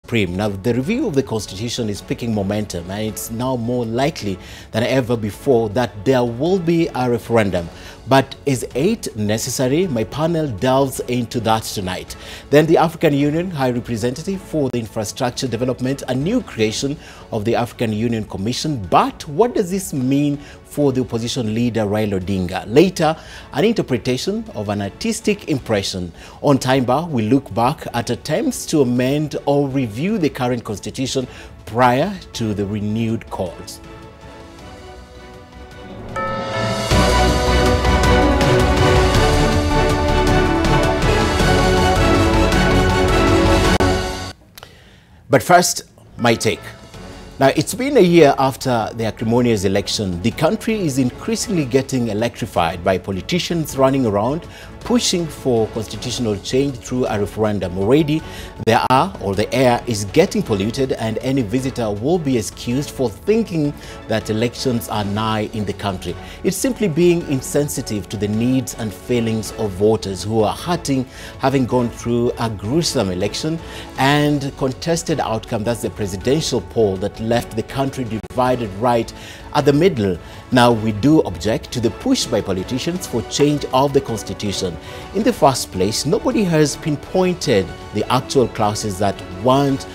Supreme. Now, the review of the Constitution is picking momentum, and it's now more likely than ever before that there will be a referendum. But is it necessary? My panel delves into that tonight. Then the African Union High Representative for the Infrastructure Development, a new creation of the African Union Commission. But what does this mean for the opposition leader Raila Odinga? Later, an interpretation of an artistic impression. On Sidebar, we look back at attempts to amend or review the current constitution prior to the renewed calls. But first, my take. Now, it's been a year after the acrimonious election. The country is increasingly getting electrified by politicians running around pushing for constitutional change through a referendum. Already, the air is getting polluted, and any visitor will be excused for thinking that elections are nigh in the country. It's simply being insensitive to the needs and feelings of voters who are hurting, having gone through a gruesome election and contested outcome. That's the presidential poll that left the country divided right at the middle. Now, we do object to the push by politicians for change of the constitution. In the first place, nobody has pinpointed the actual clauses that want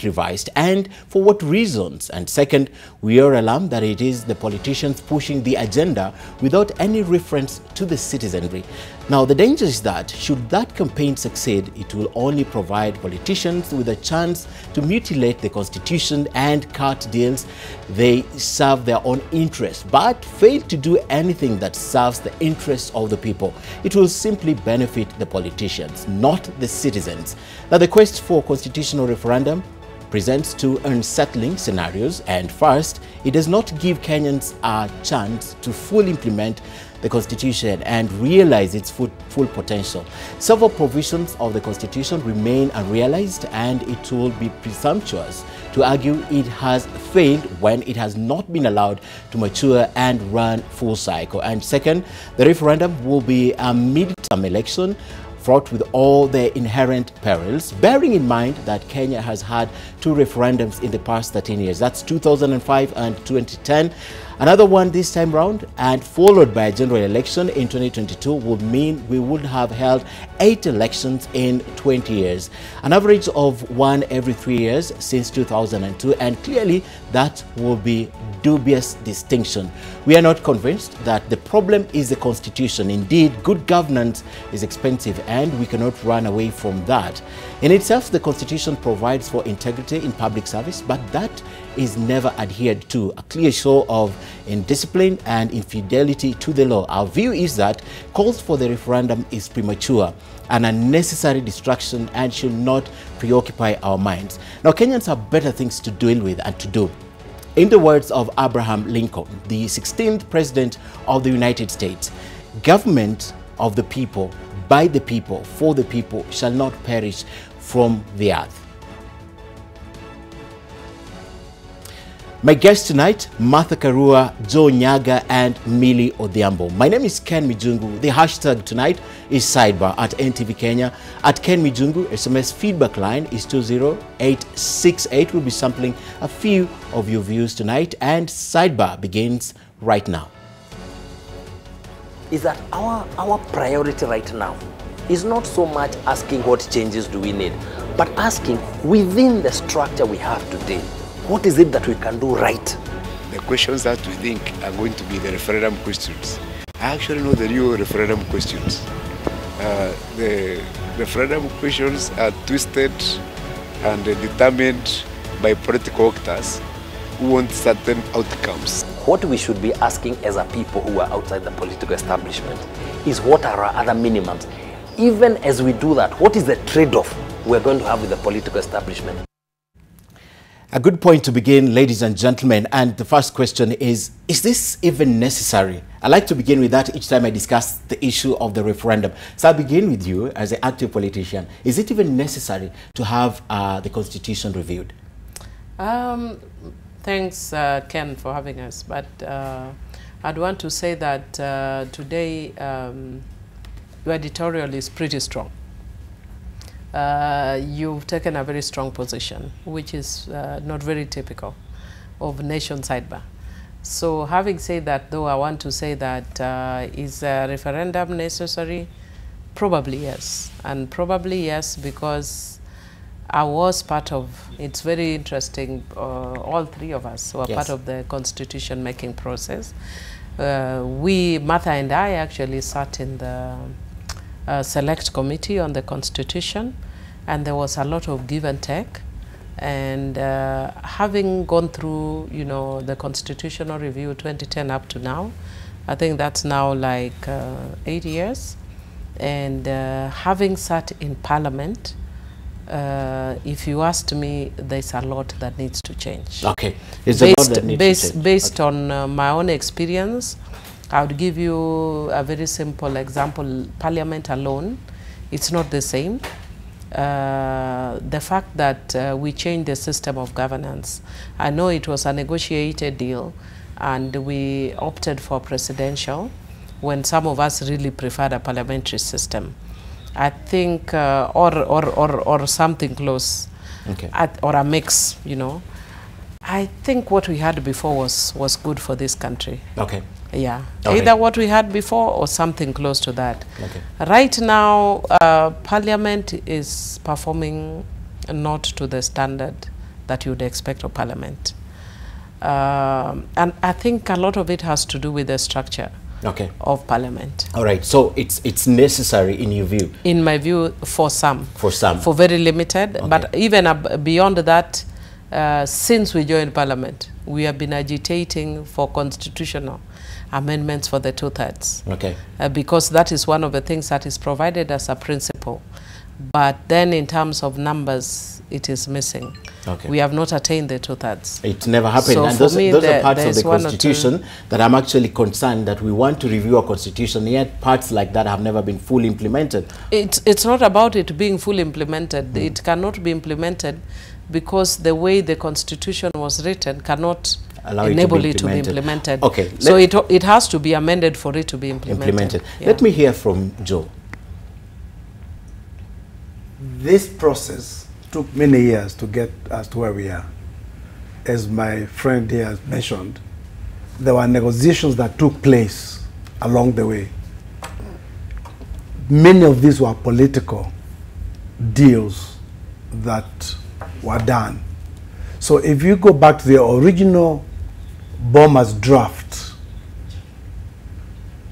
revised, and for what reasons. And second, we are alarmed that it is the politicians pushing the agenda without any reference to the citizenry. Now, the danger is that should that campaign succeed, it will only provide politicians with a chance to mutilate the constitution and cut deals they serve their own interests, but fail to do anything that serves the interests of the people. It will simply benefit the politicians, not the citizens. Now, the quest for constitutional referendum presents two unsettling scenarios. And first, it does not give Kenyans a chance to fully implement the Constitution and realize its full potential. Several provisions of the Constitution remain unrealized, and it will be presumptuous to argue it has failed when it has not been allowed to mature and run full cycle. And second, the referendum will be a midterm election fraught with all the inherent perils, bearing in mind that Kenya has had two referendums in the past 13 years. That's 2005 and 2010. Another one this time round, and followed by a general election in 2022, would mean we would have held 8 elections in 20 years, an average of one every 3 years since 2002, and clearly that will be dubious distinction. We are not convinced that the problem is the Constitution. Indeed, good governance is expensive, and we cannot run away from that. In itself, the Constitution provides for integrity in public service, but that is never adhered to, a clear show of indiscipline and infidelity to the law. Our view is that calls for the referendum is premature, an unnecessary distraction, and should not preoccupy our minds. Now, Kenyans have better things to deal with and to do. In the words of Abraham Lincoln, the 16th President of the United States, government of the people, by the people, for the people, shall not perish from the earth. My guests tonight, Martha Karua, Joseph Nyaga, and Millie Odhiambo. My name is Ken Mijungu. The hashtag tonight is Sidebar at NTV Kenya. At Ken Mijungu, SMS feedback line is 20868. We'll be sampling a few of your views tonight, and Sidebar begins right now. Is that our priority right now is not so much asking what changes do we need, but asking within the structure we have today, what is it that we can do right? The questions that we think are going to be the referendum questions. I actually know the new referendum questions. The referendum questions are twisted and determined by political actors who want certain outcomes. What we should be asking as a people who are outside the political establishment is what are our other minimums? Even as we do that, what is the trade-off we're going to have with the political establishment? A good point to begin, ladies and gentlemen, and the first question is this even necessary? I like to begin with that each time I discuss the issue of the referendum. So I'll begin with you as an active politician. Is it even necessary to have the Constitution reviewed? Thanks, Ken, for having us. But I'd want to say that today your editorial is pretty strong. you've taken a very strong position, which is not very typical of nation sidebar. So having said that, though, I want to say that is a referendum necessary? Probably yes. And probably yes, because I was part of, it's very interesting, all three of us were part of the constitution making process. Martha and I actually sat in the select committee on the constitution, and there was a lot of give and take. And having gone through, you know, the constitutional review 2010 up to now, I think that's now like 8 years. And having sat in parliament, if you asked me, there's a lot that needs to change. Okay. It's a lot that needs to change. Based on my own experience, I would give you a very simple example. Parliament alone, it's not the same. The fact that we changed the system of governance, I know it was a negotiated deal and we opted for presidential when some of us really preferred a parliamentary system. I think, or something close, or a mix, you know. I think what we had before was good for this country. Okay. Yeah, either what we had before or something close to that. Okay. Right now, Parliament is performing not to the standard that you would expect of Parliament. And I think a lot of it has to do with the structure of Parliament. All right, so it's necessary in your view? In my view, for some. For some. For very limited. But even beyond that, since we joined Parliament, we have been agitating for constitutional amendments for the 2/3. Okay. Because that is one of the things that is provided as a principle. But then in terms of numbers, it is missing. Okay. We have not attained the 2/3. It never happened. So and those are parts of the Constitution that I'm actually concerned that we want to review our Constitution, yet parts like that have never been fully implemented. It's not about it being fully implemented. It cannot be implemented because the way the Constitution was written cannot enable it to be implemented. Okay. So it has to be amended for it to be implemented. Yeah. Let me hear from Joe. This process took many years to get us to where we are. As my friend here has mentioned, there were negotiations that took place along the way. Many of these were political deals that were done. So if you go back to the original Boma's draft,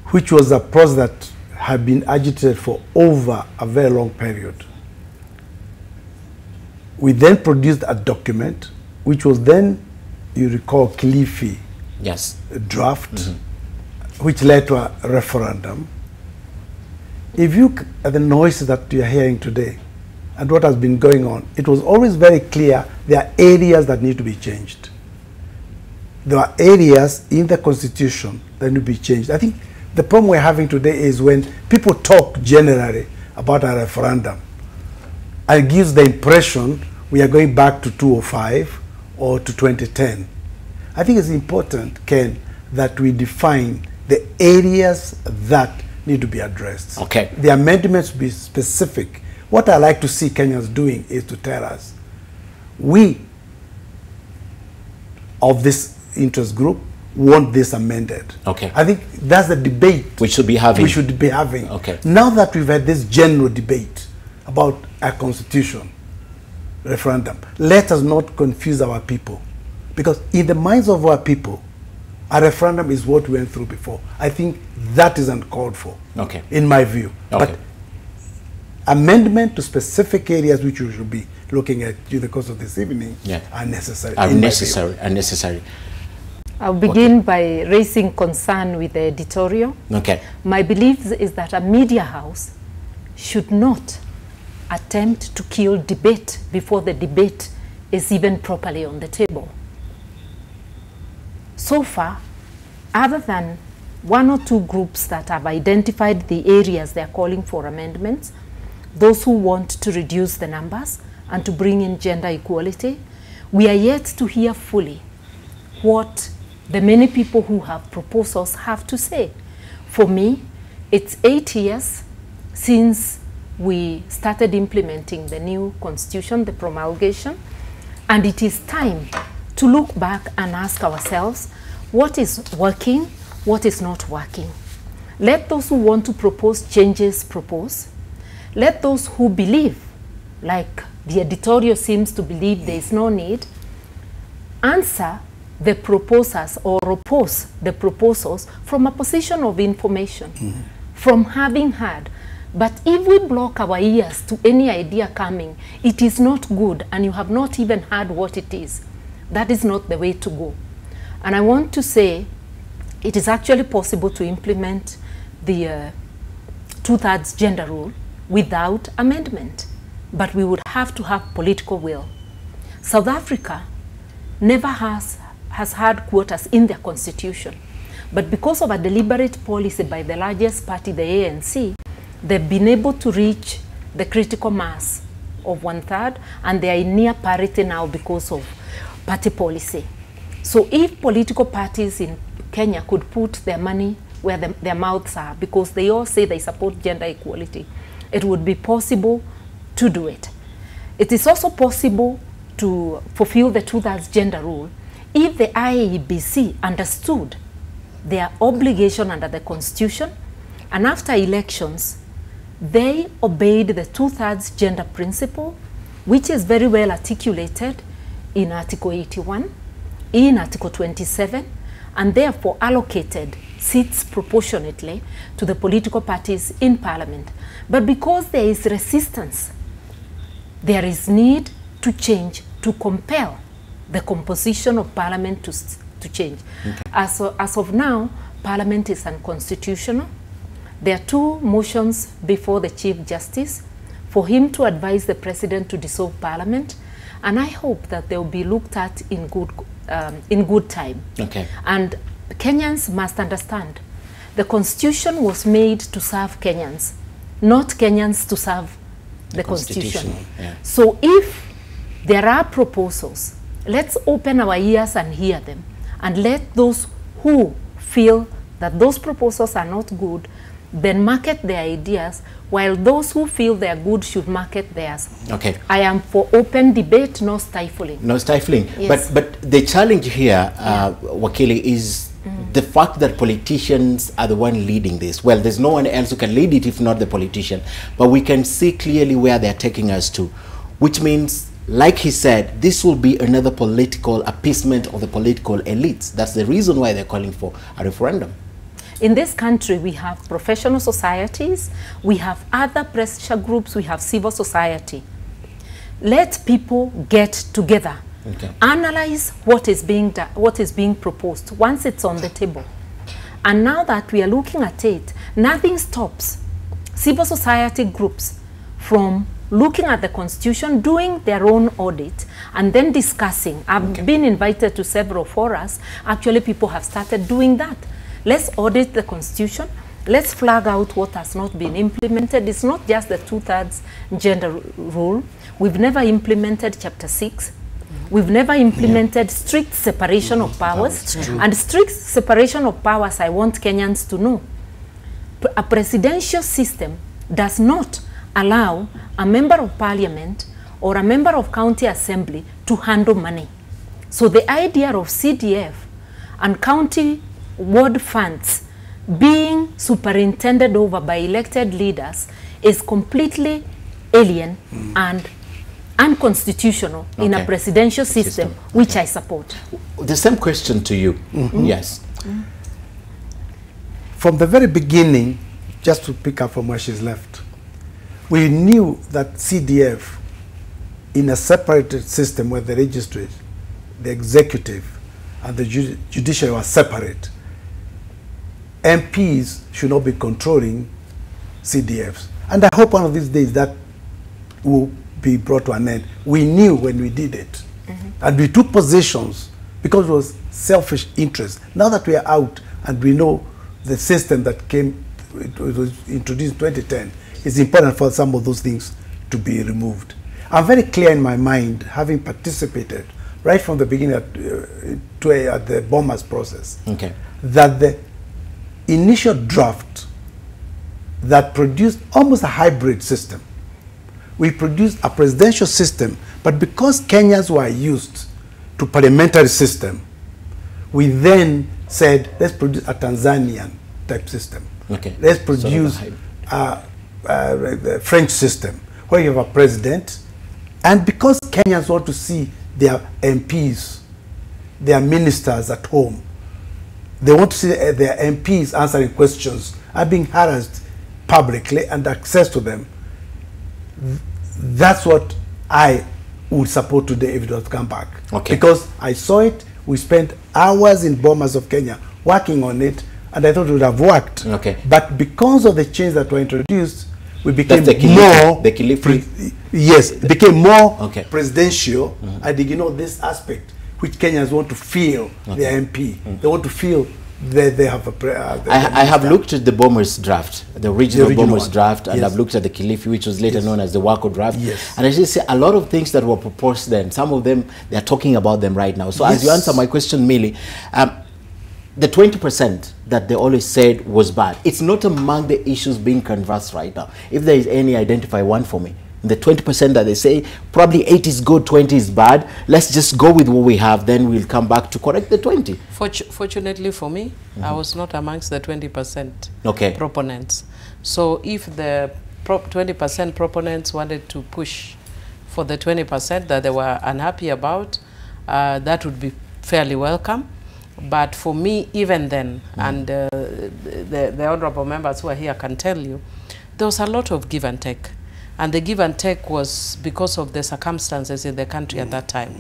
which was a process that had been agitated for over a very long period, we then produced a document, which was then, you recall, Kilifi draft, which led to a referendum. If you look at the noises that you're hearing today and what has been going on, it was always very clear there are areas that need to be changed. There are areas in the Constitution that need to be changed. I think the problem we're having today is when people talk generally about a referendum, and it gives the impression we are going back to 2005 or to 2010. I think it's important, Ken, that we define the areas that need to be addressed. Okay. The amendments be specific. What I like to see Kenyans doing is to tell us, we of this interest group want this amended. Okay. I think that's the debate we should be having. Okay. Now that we've had this general debate about a constitution referendum, let us not confuse our people, because in the minds of our people, a referendum is what we went through before. I think that is uncalled for, in my view. But amendment to specific areas which we should be looking at in the course of this evening are necessary. Necessary. I'll begin by raising concern with the editorial. My belief is that a media house should not attempt to kill debate before the debate is even properly on the table. So far, other than one or two groups that have identified the areas they are calling for amendments, those who want to reduce the numbers and to bring in gender equality, we are yet to hear fully what the many people who have proposals have to say. For me, it's 8 years since we started implementing the new constitution, the promulgation, and it is time to look back and ask ourselves what is working, what is not working. Let those who want to propose changes propose. Let those who believe, like the editorial seems to believe there is no need, answer the proposers or oppose the proposals from a position of information, from having heard. But if we block our ears to any idea coming, it is not good, and you have not even heard what it is. That is not the way to go. And I want to say it is actually possible to implement the 2/3 gender rule without amendment, but we would have to have political will. South Africa never has had quotas in their constitution, but because of a deliberate policy by the largest party, the ANC, they've been able to reach the critical mass of 1/3, and they are in near parity now because of party policy. So if political parties in Kenya could put their money where their mouths are, because they all say they support gender equality, it would be possible to do it. It is also possible to fulfill the 2/3 gender rule if the IEBC understood their obligation under the Constitution, and after elections, they obeyed the 2/3 gender principle, which is very well articulated in Article 81, in Article 27, and therefore allocated seats proportionately to the political parties in Parliament. But because there is resistance, there is need to change, to compel the composition of Parliament to change. Okay. As of now, Parliament is unconstitutional. There are 2 motions before the Chief Justice for him to advise the President to dissolve Parliament, and I hope that they will be looked at in good time. Okay. And Kenyans must understand the Constitution was made to serve Kenyans, not Kenyans to serve the Constitution. Yeah. So if there are proposals, let's open our ears and hear them, and let those who feel that those proposals are not good then market their ideas, while those who feel they are good should market theirs. Okay. I am for open debate, no stifling. No stifling. Yes. But the challenge here, Wakili, is the fact that politicians are the one leading this. Well, there's no one else who can lead it if not the politician. But we can see clearly where they're taking us to, which means, like he said, this will be another political appeasement of the political elites. That's the reason why they're calling for a referendum. In this country, we have professional societies, we have other pressure groups, we have civil society. Let people get together, analyze what is being done, what is being proposed once it's on the table. And now that we are looking at it, nothing stops civil society groups from looking at the Constitution, doing their own audit, and then discussing. I've been invited to several forums. Actually, people have started doing that. Let's audit the Constitution. Let's flag out what has not been implemented. It's not just the 2/3 gender rule. We've never implemented Chapter 6. We've never implemented strict separation of powers. And strict separation of powers, I want Kenyans to know. A presidential system does not allow a member of parliament or a member of county assembly to handle money. So the idea of CDF and county ward funds being superintended over by elected leaders is completely alien and unconstitutional in a presidential system, which I support. The same question to you. Yes. From the very beginning, just to pick up from where she's left, we knew that CDF, in a separated system where the registry, the executive, and the judiciary were separate, MPs should not be controlling CDFs. And I hope one of these days that will be brought to an end. We knew when we did it. And we took positions because it was selfish interest. Now that we are out and we know the system that came, it was introduced in 2010, it's important for some of those things to be removed. I'm very clear in my mind, having participated right from the beginning at the Bombers process, that the initial draft that produced almost a hybrid system. We produced a presidential system, but because Kenyans were used to parliamentary system, we then said, let's produce a Tanzanian type system. Okay. Let's produce the French system, where you have a president, and because Kenyans want to see their MPs, their ministers at home, they want to see their MPs answering questions, are being harassed publicly, and access to them. That's what I would support today if it was to come back. Okay. Because I saw it, we spent hours in Bomas of Kenya working on it, and I thought it would have worked. Okay. But because of the change that were introduced, we became yes, it became more presidential, and this aspect which Kenyans want to feel their MP. They want to feel that they have a I have looked at the Bomas draft, the original Bomas draft, and yes. I've looked at the Kilifi, which was later known as the Wako draft. Yes. And I just say a lot of things that were proposed then, some of them, they're talking about them right now. So as you answer my question, Millie, the 20% that they always said was bad, it's not among the issues being canvassed right now. If there is any, identify one for me. The 20% that they say, probably 80 is good, 20 is bad. Let's just go with what we have, then we'll come back to correct the 20. Fortunately for me, I was not amongst the 20% proponents. So if the 20% proponents wanted to push for the 20% that they were unhappy about, that would be fairly welcome. But for me, even then, and the honorable members who are here can tell you, there was a lot of give and take. And the give and take was because of the circumstances in the country at that time.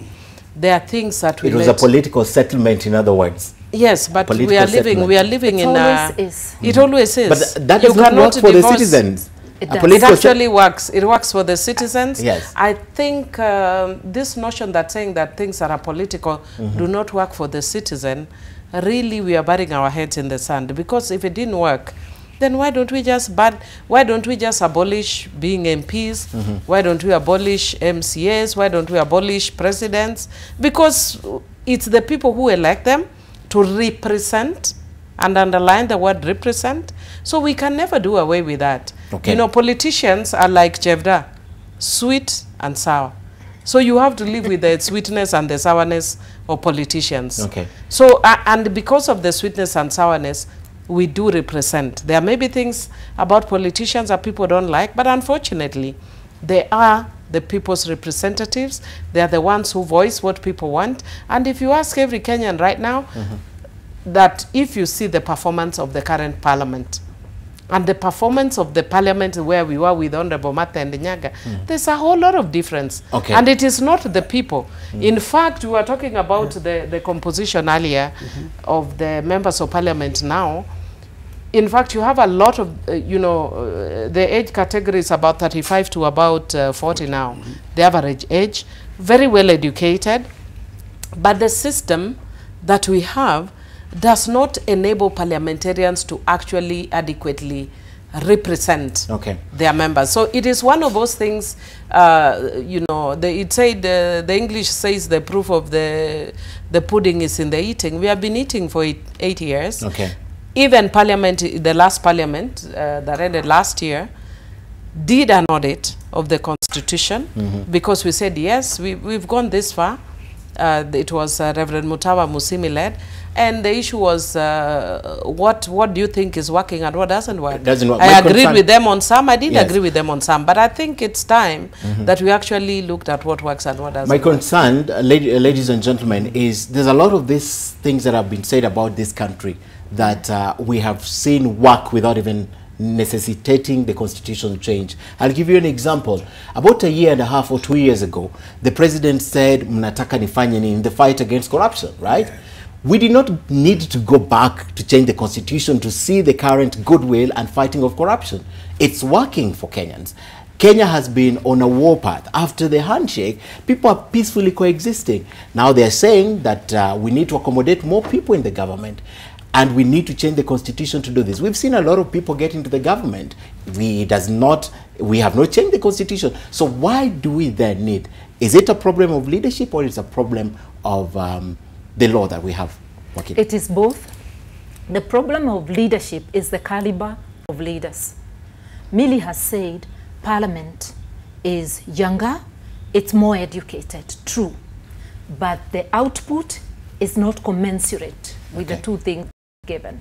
There are things that we... It was a political settlement, in other words. Yes, but we are living in a... It always is. But that does not work for the citizens. It actually works. It works for the citizens. Yes. I think this notion that saying that things that are political do not work for the citizen, really we are burying our heads in the sand. Because if it didn't work, then why don't we just abolish being MPs? Why don't we abolish MCAs? Why don't we abolish presidents? Because it's the people who elect them to represent, and underline the word represent. So we can never do away with that. Okay. You know, politicians are like Jevda, sweet and sour. So you have to live with the sweetness and the sourness of politicians. Okay. So, and because of the sweetness and sourness, we do represent. There may be things about politicians that people don't like, but unfortunately, they are the people's representatives. They are the ones who voice what people want. And if you ask every Kenyan right now, that if you see the performance of the current parliament, and the performance of the parliament where we were with Honorable Martha and Nyaga, there's a whole lot of difference. Okay. And it is not the people. In fact, we were talking about the composition earlier of the members of parliament now. In fact, you have a lot of, the age category is about 35 to about 40 now, the average age, very well educated. But the system that we have does not enable parliamentarians to actually adequately represent their members. So it is one of those things, it said, the English says the proof of the pudding is in the eating. We have been eating for 8 years. Okay. Even Parliament, the last Parliament that ended last year, did an audit of the Constitution because we said, yes, we've gone this far. It was Reverend Mutawa Musimi led. And the issue was, what do you think is working and what doesn't work? Doesn't work. I agreed with them on some, I didn't agree with them on some, but I think it's time that we actually looked at what works and what doesn't work. My concern, ladies and gentlemen, is there's a lot of these things that have been said about this country that we have seen work without even necessitating the constitutional change. I'll give you an example. About a year and a half or 2 years ago, the president said, mnataka nifanye nini in the fight against corruption, right? Yeah. We did not need to go back to change the constitution to see the current goodwill and fighting of corruption. It's working for Kenyans. Kenya has been on a warpath. After the handshake, people are peacefully coexisting. Now they're saying that we need to accommodate more people in the government. And we need to change the constitution to do this. We've seen a lot of people get into the government. We have not changed the constitution. So why do we then need? Is it a problem of leadership or is it a problem of the law that we have working? It is both. The problem of leadership is the caliber of leaders. Millie has said Parliament is younger, it's more educated, true. But the output is not commensurate with the two things given.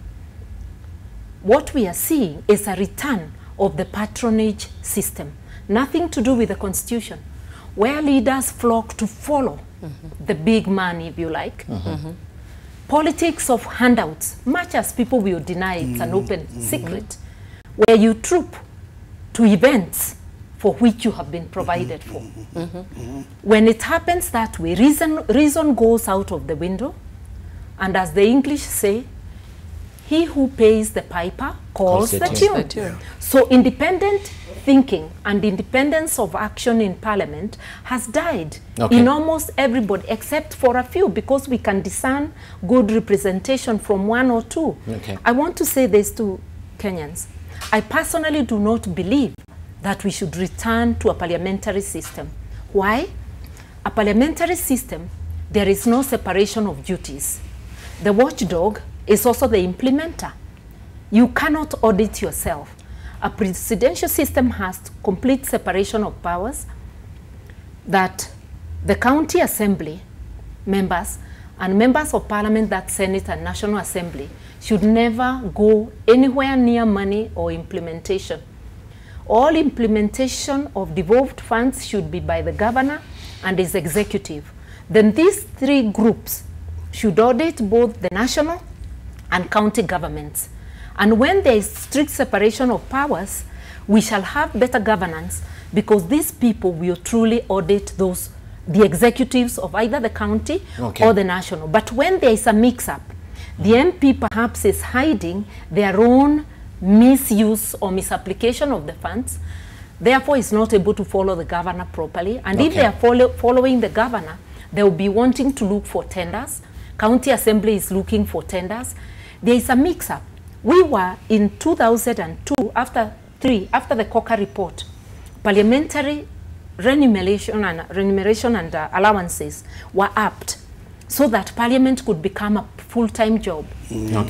What we are seeing is a return of the patronage system, nothing to do with the Constitution, where leaders flock to follow the big man, if you like. Politics of handouts, much as people will deny it's an open secret, where you troop to events for which you have been provided for. When it happens that way, reason goes out of the window, and as the English say, he who pays the piper calls the tune. Yeah. So independent thinking and independence of action in Parliament has died in almost everybody, except for a few, because we can discern good representation from one or two. I want to say this to Kenyans. I personally do not believe that we should return to a parliamentary system. Why? A parliamentary system, there is no separation of duties. The watchdog is also the implementer. You cannot audit yourself. A presidential system has complete separation of powers, that the county assembly members and members of parliament, that Senate and National Assembly, should never go anywhere near money or implementation. All implementation of devolved funds should be by the governor and his executive. Then these three groups should audit both the national and county governments. And when there is strict separation of powers, we shall have better governance, because these people will truly audit the executives of either the county or the national. But when there is a mix-up, the MP perhaps is hiding their own misuse or misapplication of the funds, therefore is not able to follow the governor properly. And if they are following the governor, they will be wanting to look for tenders. County Assembly is looking for tenders. There is a mix-up. We were in 2002, after the Coker report, parliamentary remuneration and allowances were upped so that Parliament could become a full-time job.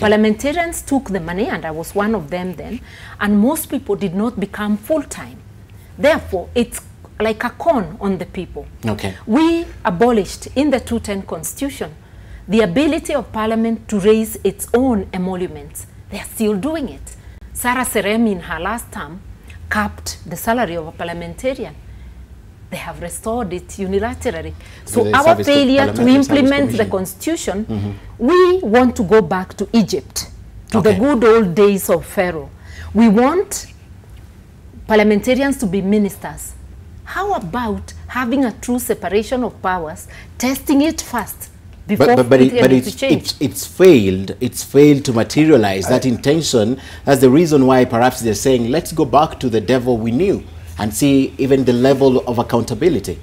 Parliamentarians took the money, and I was one of them then, and most people did not become full-time. Therefore, it's like a con on the people. We abolished in the 2010 Constitution the ability of Parliament to raise its own emoluments. They are still doing it. Sarah Seremi in her last term capped the salary of a parliamentarian. They have restored it unilaterally. So our failure to implement the Constitution, we want to go back to Egypt, to the good old days of Pharaoh. We want parliamentarians to be ministers. How about having a true separation of powers, testing it first? But it's failed to materialize that intention. That's the reason why perhaps they're saying, let's go back to the devil we knew and see even the level of accountability.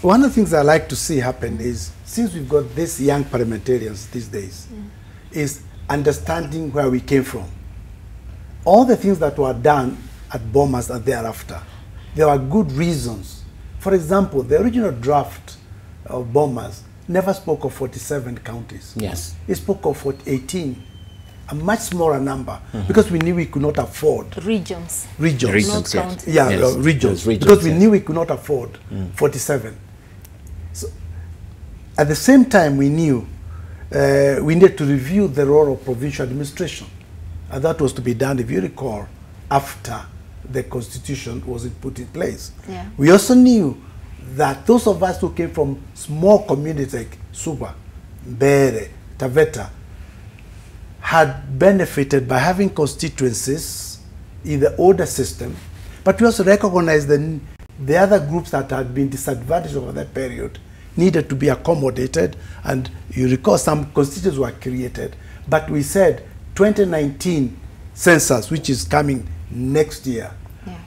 One of the things I like to see happen is, since we've got these young parliamentarians these days, is understanding where we came from. All the things that were done at Bomas and thereafter, there were good reasons. For example, the original draft of Bomas never spoke of 47 counties. It spoke of 18, a much smaller number, because we knew we could not afford regions, not counties. Regions, because we knew we could not afford 47. So at the same time, we knew we needed to review the role of provincial administration, and that was to be done, if you recall, after the Constitution was put in place. We also knew that those of us who came from small communities like Suba, Mbere, Taveta, had benefited by having constituencies in the older system, but we also recognized the other groups that had been disadvantaged over that period needed to be accommodated, and you recall some constituencies were created, but we said 2019 census, which is coming next year,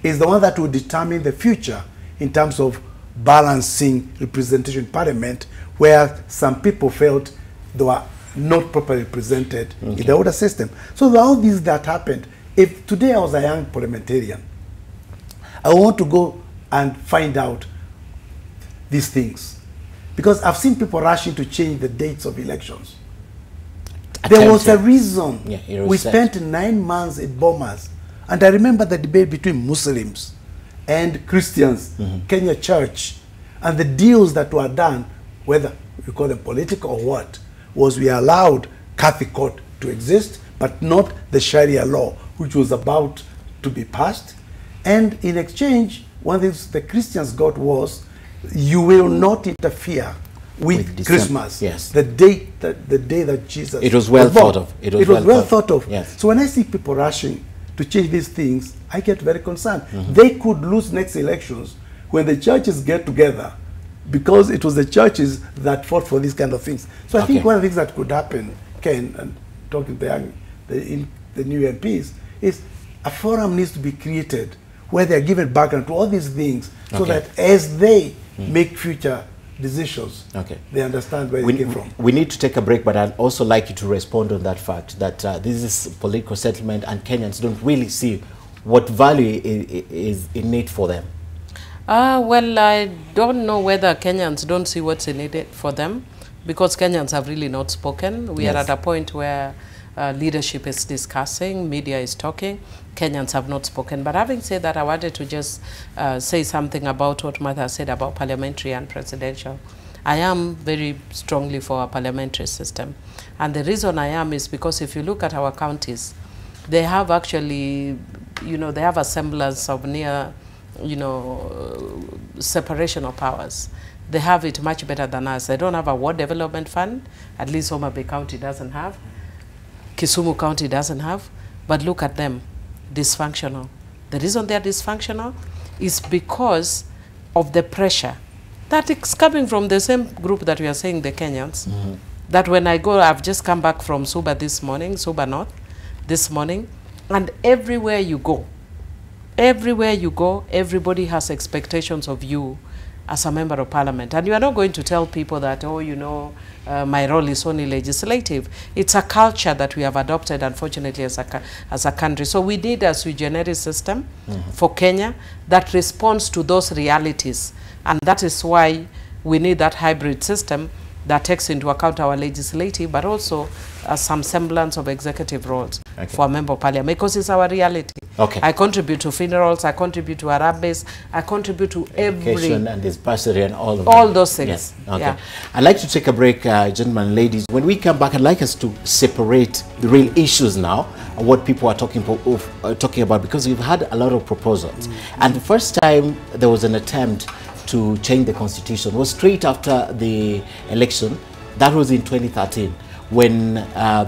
is the one that will determine the future in terms of balancing representation in Parliament, where some people felt they were not properly represented in the older system. So all these that happened. If today I was a young parliamentarian, I want to go and find out these things, because I've seen people rushing to change the dates of elections. There was a reason. We spent 9 months at Bomas And I remember the debate between Muslims and Christians, Kenya Church, and the deals that were done, whether we call them political or what, was we allowed Catholic court to exist, but not the Sharia law, which was about to be passed. And in exchange, one thing the Christians got was, you will not interfere with Christmas, yes. the day that Jesus It was well thought of. It was well thought of. Yes. So when I see people rushing to change these things, I get very concerned. They could lose next elections when the churches get together, because it was the churches that fought for these kind of things. So I think one of the things that could happen, Ken, and talking to the new MPs, is a forum needs to be created where they are given background to all these things, so that as they make future decisions, they understand where they came from. We need to take a break, but I'd also like you to respond on that fact that this is political settlement and Kenyans don't really see what value is in it for them. Well, I don't know whether Kenyans don't see what's in it for them, because Kenyans have really not spoken. We are at a point where leadership is discussing, media is talking, Kenyans have not spoken. But having said that, I wanted to just say something about what Martha said about parliamentary and presidential. I am very strongly for a parliamentary system. And the reason I am is because if you look at our counties, they have actually, you know, they have a semblance of near, you know, separation of powers. They have it much better than us. They don't have a ward development fund, at least Homa Bay County doesn't have. Kisumu County doesn't have. But look at them, dysfunctional. The reason they're dysfunctional is because of the pressure that is coming from the same group that we are saying, the Kenyans. That when I go, I've just come back from Suba this morning, Suba North, this morning, and everywhere you go, everybody has expectations of you as a member of parliament. And you are not going to tell people that, oh, you know, my role is only legislative. It's a culture that we have adopted, unfortunately, as a country. So we need a sui generis system for Kenya that responds to those realities. And that is why we need that hybrid system that takes into account our legislative, but also some semblance of executive roles for a member of parliament, because it's our reality. I contribute to funerals, I contribute to Arabes, I contribute to education and dispensary and all of all those things. Yes. I'd like to take a break, gentlemen and ladies. When we come back, I'd like us to separate the real issues now, and what people are talking about, because we've had a lot of proposals. And the first time there was an attempt to change the constitution was straight after the election. That was in 2013, when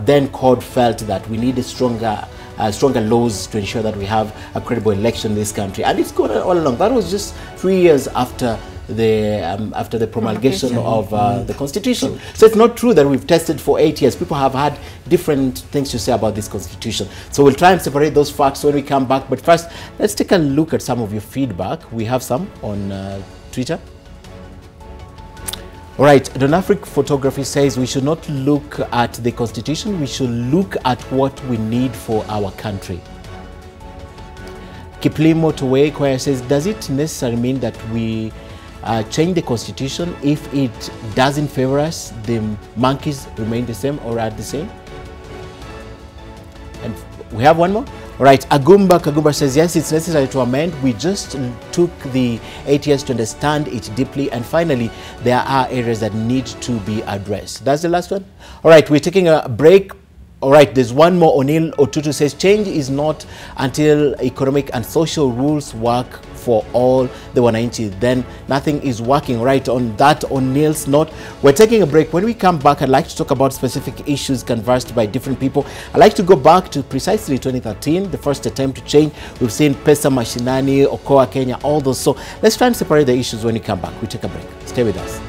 then CORD felt that we needed stronger laws to ensure that we have a credible election in this country. And it's gone all along. That was just 3 years after the promulgation of the constitution. So it's not true that we've tested for 8 years. People have had different things to say about this constitution. So we'll try and separate those facts when we come back. But first, let's take a look at some of your feedback. We have some on Twitter. All right, Donafric Photography says we should not look at the constitution, we should look at what we need for our country. Kiplimo Towe Kwaya says, does it necessarily mean that we change the constitution if it doesn't favor us? The monkeys remain the same or are the same? And we have one more. All right, Kagumba says, yes, it's necessary to amend. We just took the 8 years to understand it deeply. And finally, there are areas that need to be addressed. That's the last one. All right, we're taking a break. All right, there's one more. O'Neill Otutu says, change is not until economic and social rules work for all the Wananchi. Then nothing is working. Right, on that, O'Neill's note, we're taking a break. When we come back, I'd like to talk about specific issues conversed by different people. I'd like to go back to precisely 2013, the first attempt to change. We've seen Pesa Mashinani, Okoa Kenya, all those. So let's try and separate the issues when we come back. We take a break. Stay with us.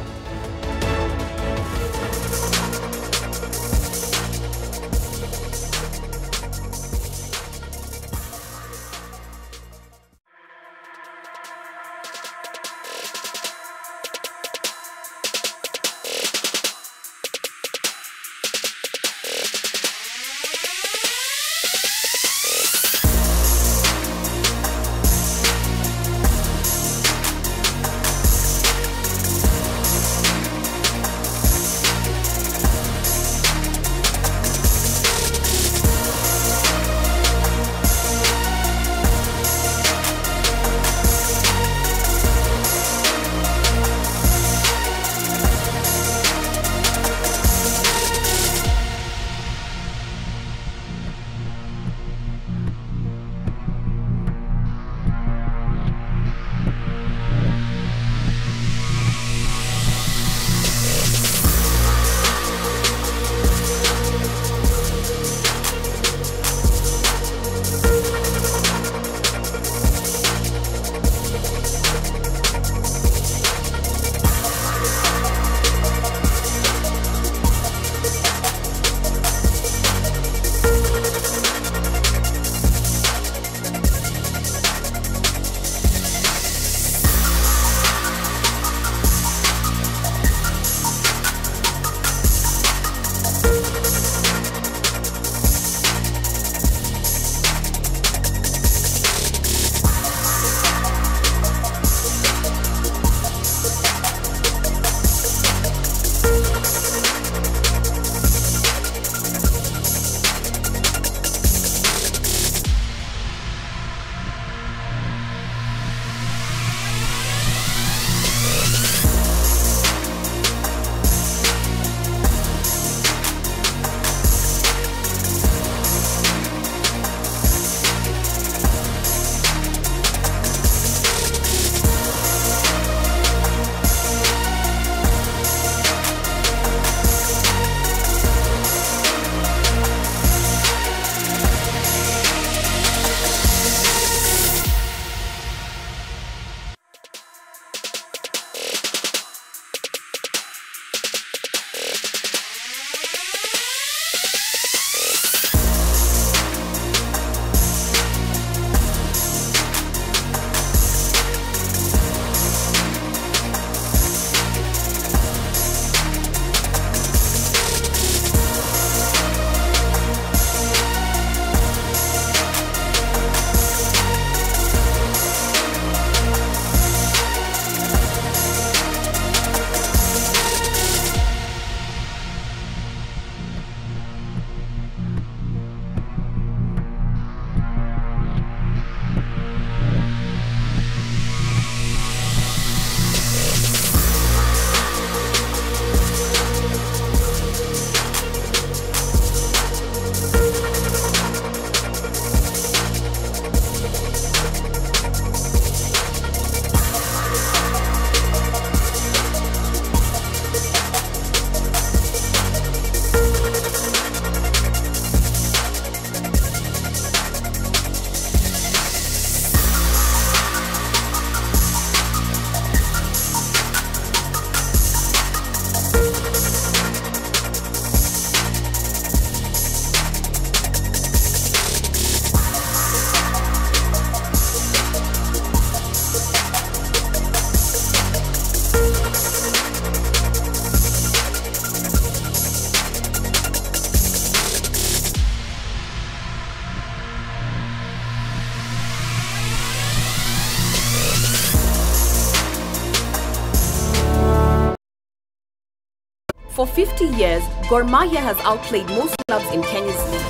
For 50 years, Gor Mahia has outplayed most clubs in Kenya's league.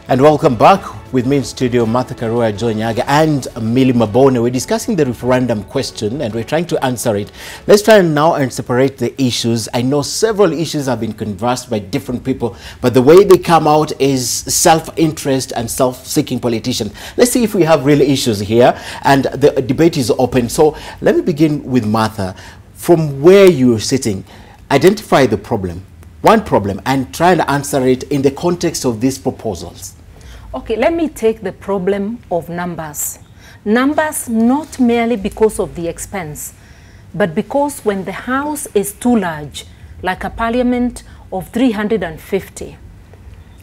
And welcome back. With me in studio, Martha Karua, Joseph Nyaga, and Millie Odhiambo. We're discussing the referendum question and we're trying to answer it. Let's try now and separate the issues. I know several issues have been conversed by different people, but the way they come out is self-interest and self-seeking politicians. Let's see if we have real issues here, and the debate is open. So let me begin with Martha. From where you're sitting, identify the problem, one problem, and try and answer it in the context of these proposals. Okay, let me take the problem of numbers. Numbers not merely because of the expense, but because when the house is too large, like a parliament of 350,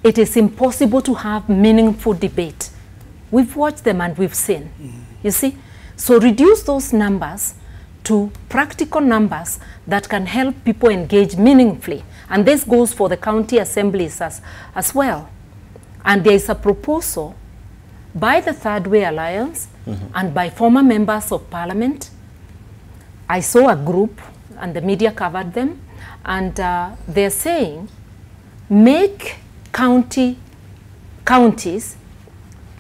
it is impossible to have meaningful debate. We've watched them and we've seen, you see? So reduce those numbers to practical numbers that can help people engage meaningfully. And this goes for the county assemblies as well. And there is a proposal by the Third Way Alliance and by former members of parliament. I saw a group and the media covered them, and they're saying make counties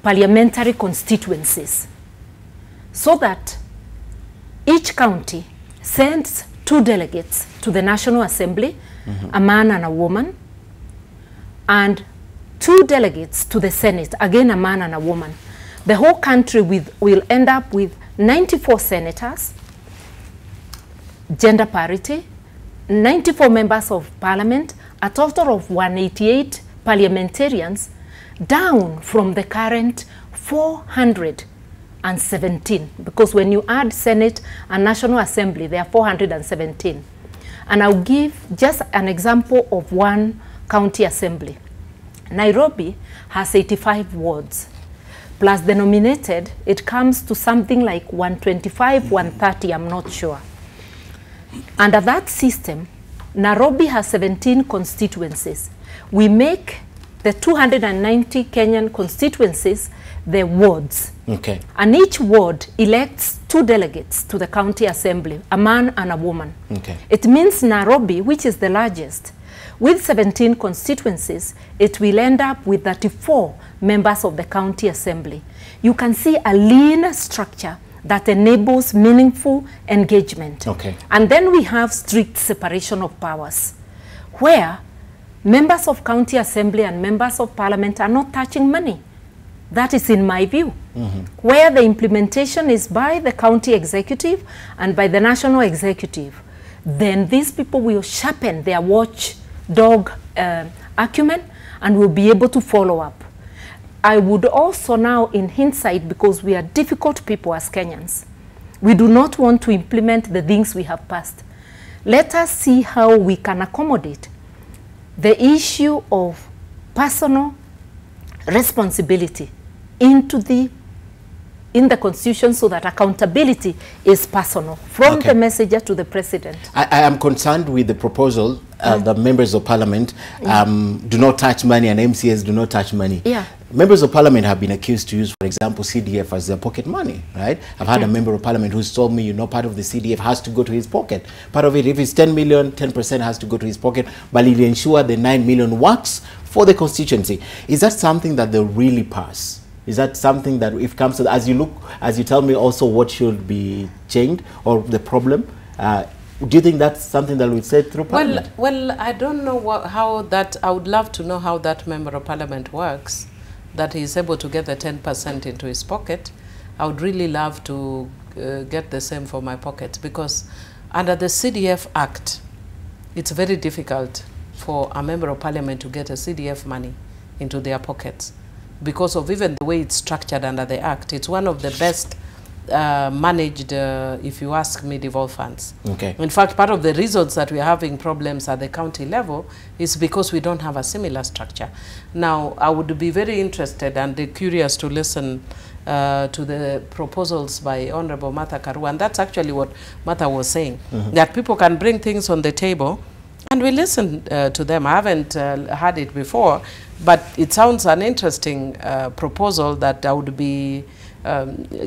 parliamentary constituencies so that each county sends 2 delegates to the National Assembly, a man and a woman, and 2 delegates to the Senate, again a man and a woman. The whole country will end up with 94 senators, gender parity, 94 members of parliament, a total of 188 parliamentarians, down from the current 417, because when you add Senate and National Assembly, there are 417. And I'll give just an example of one county assembly. Nairobi has 85 wards, plus the nominated, it comes to something like 125, 130, I'm not sure. Under that system, Nairobi has 17 constituencies. We make the 290 Kenyan constituencies the wards. Okay. And each ward elects 2 delegates to the county assembly, a man and a woman. Okay. It means Nairobi, which is the largest, with 17 constituencies, it will end up with 34 members of the county assembly. You can see a lean structure that enables meaningful engagement. Okay. And then we have strict separation of powers, where members of county assembly and members of parliament are not touching money. That is in my view. Where the implementation is by the county executive and by the national executive, then these people will sharpen their watchdog acumen and will be able to follow up. I would also now, in hindsight, because we are difficult people as Kenyans, we do not want to implement the things we have passed. Let us see how we can accommodate the issue of personal responsibility in the constitution, so that accountability is personal, from the messenger to the president. I am concerned with the proposal the members of parliament do not touch money and MCAs do not touch money. Yeah. Members of parliament have been accused to use, for example, CDF as their pocket money, right? I've had a member of parliament who's told me, you know, part of the CDF has to go to his pocket. Part of it, if it's 10 million, 10% has to go to his pocket, but he'll ensure the 9 million works for the constituency. Is that something that they'll really pass? Is that something that, if it comes to, as you tell me also what should be changed or the problem, do you think that's something that will say through parliament? Well, I don't know how that, I would love to know how that member of parliament works, that he is able to get the 10% into his pocket. I would really love to get the same for my pocket, because under the CDF Act, it's very difficult for a member of parliament to get a CDF money into their pockets, because of even the way it's structured under the Act. It's one of the best managed, if you ask me, devolved funds. Okay. In fact, part of the reasons that we're having problems at the county level is because we don't have a similar structure. Now, I would be very interested and curious to listen to the proposals by Honorable Martha Karua, and that's actually what Martha was saying, that people can bring things on the table and we listen to them. I haven't had it before, but it sounds an interesting proposal that I would be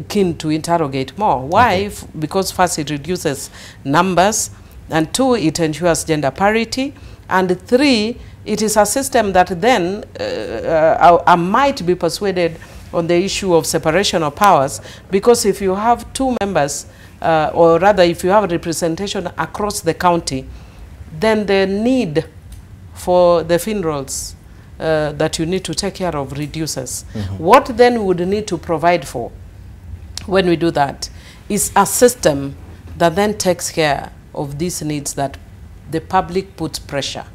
keen to interrogate more. Why? Because first, it reduces numbers, and 2, it ensures gender parity, and 3, it is a system that then I might be persuaded on the issue of separation of powers, because if you have 2 members, or rather if you have representation across the county, then the need for the funerals that you need to take care of reduces. What then would need to provide for when we do that is a system that then takes care of these needs, that the public puts pressure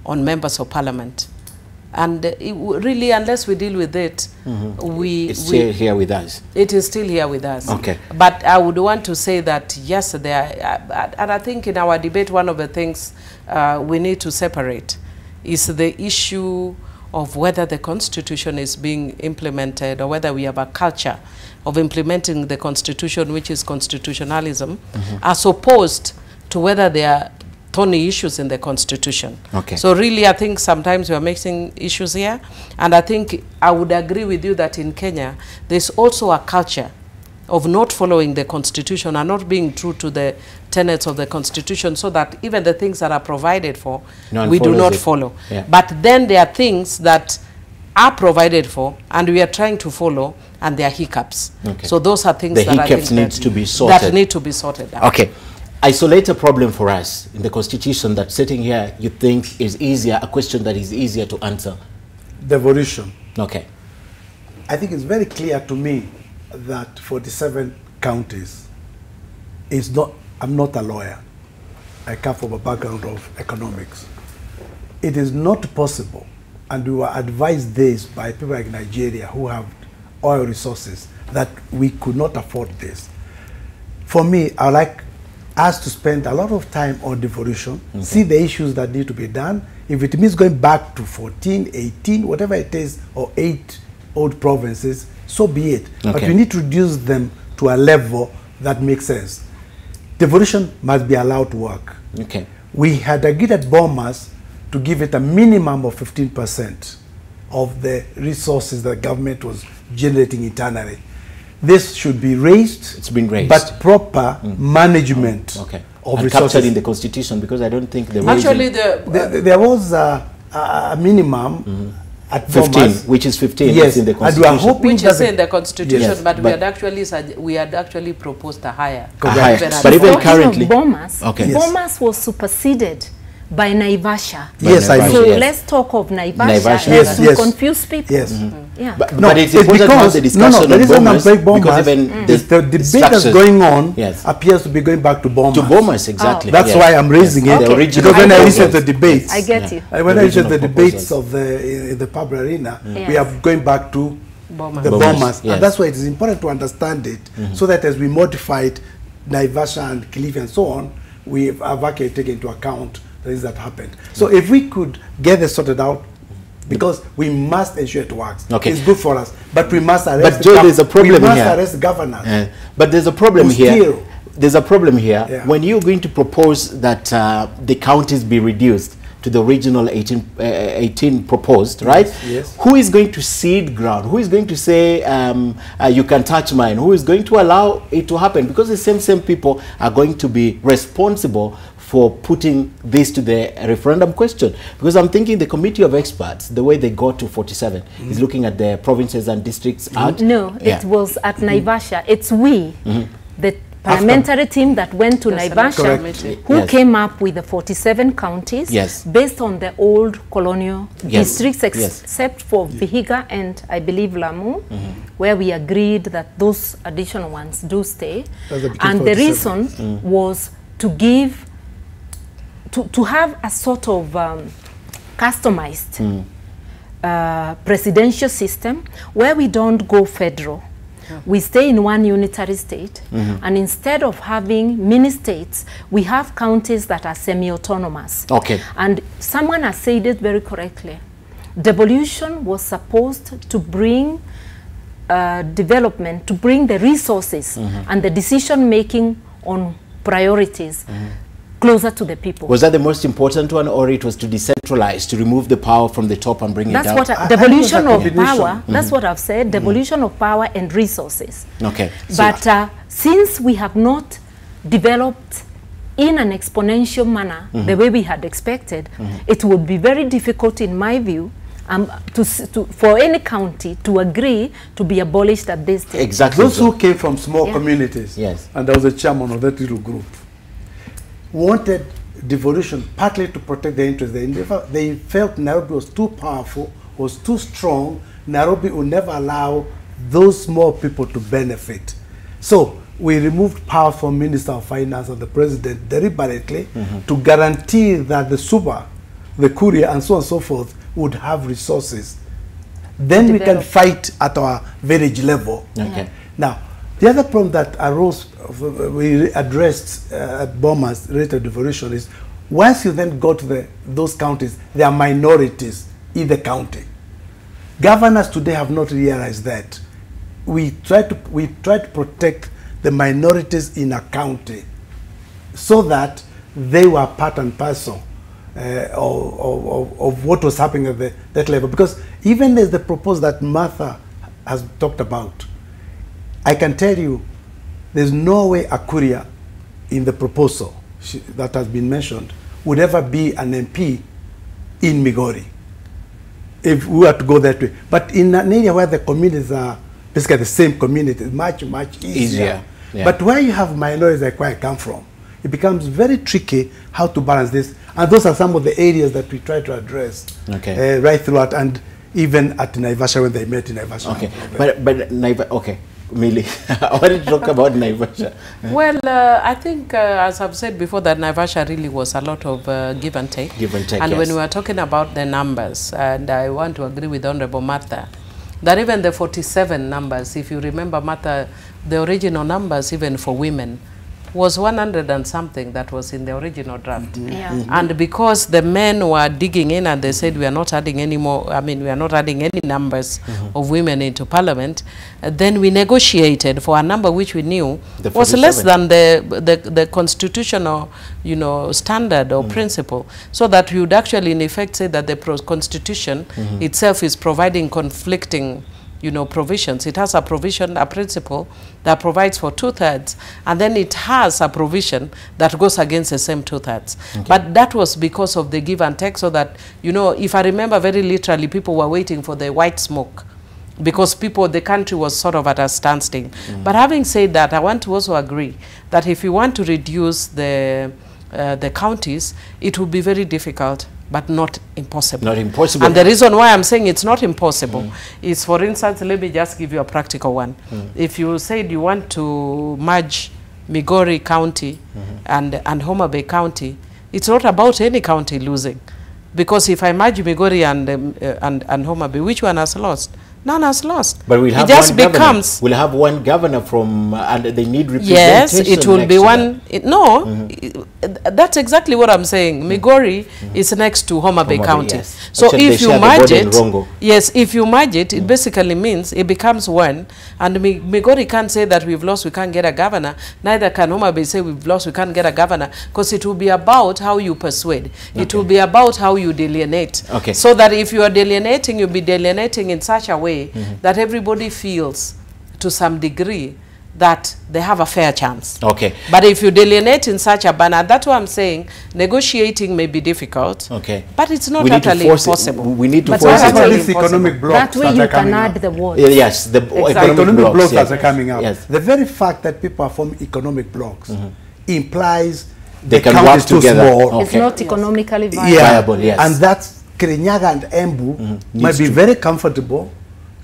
on members of parliament. And really, unless we deal with it, it's still here with us. It is still here with us. Okay. But I would want to say that, yes, there are, and I think in our debate, one of the things we need to separate is the issue of whether the Constitution is being implemented, or whether we have a culture of implementing the Constitution, which is constitutionalism, as opposed to whether there are thorny issues in the Constitution. Okay. So really, I think sometimes we are mixing issues here, and I think I would agree with you that in Kenya, there's also a culture of not following the Constitution and not being true to the tenets of the Constitution, so that even the things that are provided for, we do not follow. Yeah. But then there are things that are provided for and we are trying to follow, and there are hiccups. Okay. So those are things the that hiccups needs to be sorted. That need to be sorted out. Okay. Isolate a problem for us in the Constitution that sitting here you think is easier, a question that is easier to answer. Devolution. Okay. I think it's very clear to me that 47 counties is not, I'm not a lawyer. I come from a background of economics. It is not possible, and we were advised this by people like Nigeria who have oil resources, that we could not afford this. For me, I like us to spend a lot of time on devolution, see the issues that need to be done. If it means going back to 14, 18, whatever it is, or 8 old provinces, so be it. Okay. But we need to reduce them to a level that makes sense. Devolution must be allowed to work. Okay. We had agreed at Bomas to give it a minimum of 15% of the resources that government was generating internally. This should be raised. It's been raised. But proper management okay. of and resources. captured in the Constitution, because I don't think the actually there was a minimum at 15, Bomas, which is 15. yes, in the Constitution. and we are hoping which is in the Constitution, yes, but we had actually proposed a higher. But even currently, Bomas, okay. Yes. Bomas was superseded by Naivasha. Yes, I know. So yes. let's talk of Naivasha. Naivasha, Yes, yes. confuse people. Yes. Yeah. But it's important to have the discussion the reason I'm saying because Bomas even is the debate that's going on yes. appears to be going back to Bomas. To Bomas, exactly. That's yes. why I'm raising yes. it. The original Because when I proposals. listen to the debates, I get you. When I listen to the debates proposals. of in the public arena, Yes. we are going back to Bomas. the Bomas, Bomas. yes. And that's why it is important to understand it, so that as we modified Naivasha and Kilifi and so on, we have actually taken into account the things that happened. So if we could get this sorted out, because we must ensure it works. Okay. It's good for us, but we must arrest. But Joe, there's a problem we must here. arrest governors. But there's a problem Who here. steal. There's a problem here. Yeah. When you're going to propose that the counties be reduced to the original 18 proposed, right? Yes. Who is going to cede ground? Who is going to say you can touch mine? Who is going to allow it to happen? Because the same people are going to be responsible for putting this to the referendum question. Because I'm thinking the committee of experts, the way they got to 47, is looking at the provinces and districts Act. No, Yeah. it was at Naivasha. It's we, the parliamentary team that went to The Naivasha, Committee. who Yes. came up with the 47 counties Yes. based on the old colonial Yes. districts, Yes. except for Vihiga and I believe Lamu, where we agreed that those additional ones do stay. That's the became And the 47. reason was to give, to have a sort of customized presidential system where we don't go federal. We stay in one unitary state, and instead of having mini states, we have counties that are semi-autonomous. Okay. And someone has said it very correctly. Devolution was supposed to bring development to bring the resources and the decision making on priorities closer to the people. Was that the most important one, or it was to decentralize, to remove the power from the top and bring it down? That's what devolution of power. That's what I've said. Devolution of power and resources. Okay. But since we have not developed in an exponential manner the way we had expected, it would be very difficult, in my view, for any county to agree to be abolished at this stage. Exactly. Those who came from small communities, and there was a chairman of that little group, wanted devolution partly to protect their interests. They felt Nairobi was too powerful, was too strong. Nairobi would never allow those small people to benefit. So we removed power from Minister of Finance and the President deliberately to guarantee that the Super, the Courier, and so on and so forth would have resources. Then we can fight at our village level. Okay. Now, the other problem that arose, we addressed at Boma's rate of devolution is, once you then go to those counties, there are minorities in the county. Governors today have not realized that. We try to protect the minorities in a county so that they were part and parcel of what was happening at that level. Because even as the proposal that Martha has talked about, I can tell you there's no way a courier in the proposal that has been mentioned would ever be an MP in Migori if we were to go that way. But in an area where the communities are basically the same community, it's much, much easier. Yeah. But where you have minorities like where I come from, it becomes very tricky how to balance this. And those are some of the areas that we try to address right throughout, and even at Naivasha when they met in Naivasha. Okay, but Naivasha, okay. Millie, I wanted to talk about Naivasha. Well, I think, as I've said before, that Naivasha really was a lot of give and take. Give and take, and when we are talking about the numbers, and I want to agree with Honorable Martha, that even the 47 numbers, if you remember, Martha, the original numbers, even for women, was 100 and something that was in the original draft. And because the men were digging in and they said we are not adding any more, I mean, we are not adding any numbers of women into parliament, then we negotiated for a number which we knew was less than the constitutional, you know, standard or principle, so that we would actually in effect say that the constitution itself is providing conflicting, you know, provisions. It has a provision, a principle that provides for 2/3, and then it has a provision that goes against the same 2/3. But that was because of the give and take, so that, you know, if I remember very literally, people were waiting for the white smoke because the country was sort of at a standstill. But having said that, I want to also agree that if you want to reduce the counties, it will be very difficult, but not impossible. Not impossible. And the reason why I'm saying it's not impossible is, for instance, let me just give you a practical one. If you said you want to merge Migori County and Homa Bay County, it's not about any county losing. Because if I merge Migori and Homa Bay, which one has lost? None has lost. But we'll have one governor. We'll have one governor from, and they need representation. Yes, it will be one. That's exactly what I'm saying. Migori is next to Homa Bay County. Yes. So if you merge it, if you merge it, it basically means it becomes one. And Migori can't say that we've lost, we can't get a governor. Neither can Homa Bay say we've lost, we can't get a governor. Because it will be about how you persuade. It will be about how you delineate. So that if you are delineating, you'll be delineating in such a way that everybody feels to some degree that they have a fair chance. But if you delineate in such a manner, that's what I'm saying, negotiating may be difficult, but it's not utterly impossible. We need to force it. Economic blocks that way you can add the words. Yes, the economic blocks that are coming out. The very fact that people are forming economic blocks implies they can work together. It's not economically viable. And that's Nyaga and Embu might be very comfortable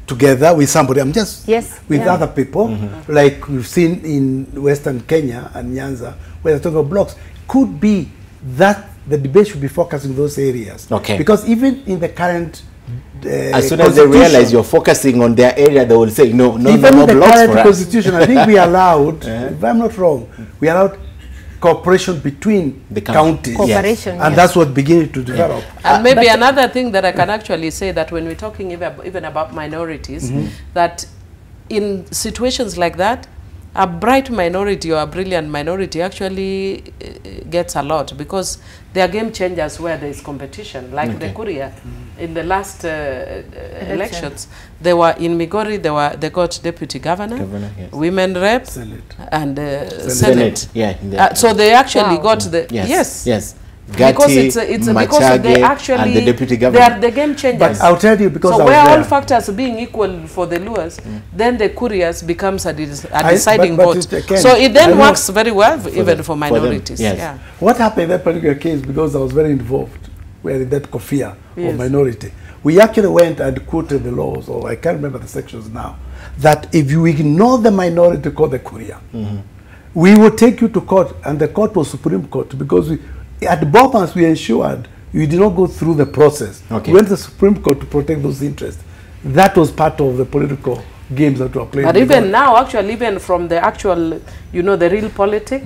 together with somebody. I'm just with other people, like we've seen in Western Kenya and Nyanza, where they're talking about blocks. Could be that the debate should be focusing on those areas. Because even in the current as soon as they realize you're focusing on their area, they will say no even no in the blocks current for us. constitution, I think we allowed, if I'm not wrong, we allowed cooperation between the counties. And that's what beginning to develop. And maybe another thing that I can actually say, that when we're talking even about minorities, that in situations like that, a bright minority or a brilliant minority actually gets a lot, because they are game changers where there is competition. Like the Kuria, in the last elections, they were in Migori, they got deputy governor, women rep, Senate. and Senate. Yeah. So they actually got the yes. Because it's because they actually and the deputy they governor. are the game changers. But I'll tell you, because so I was where there. all factors being equal for the Luas, then the Couriers becomes a deciding vote. So it then works very well even for minorities. Yes. What happened in that particular case, because I was very involved, we had that kofia of minority. We actually went and quoted the laws, or I can't remember the sections now, that if you ignore the minority called the Kuria, we will take you to court, and the court was Supreme Court, because at the Bomas we ensured you did not go through the process. We went to the Supreme Court to protect those interests. That was part of the political games that were played. But even now, actually, even from the actual, the real politics,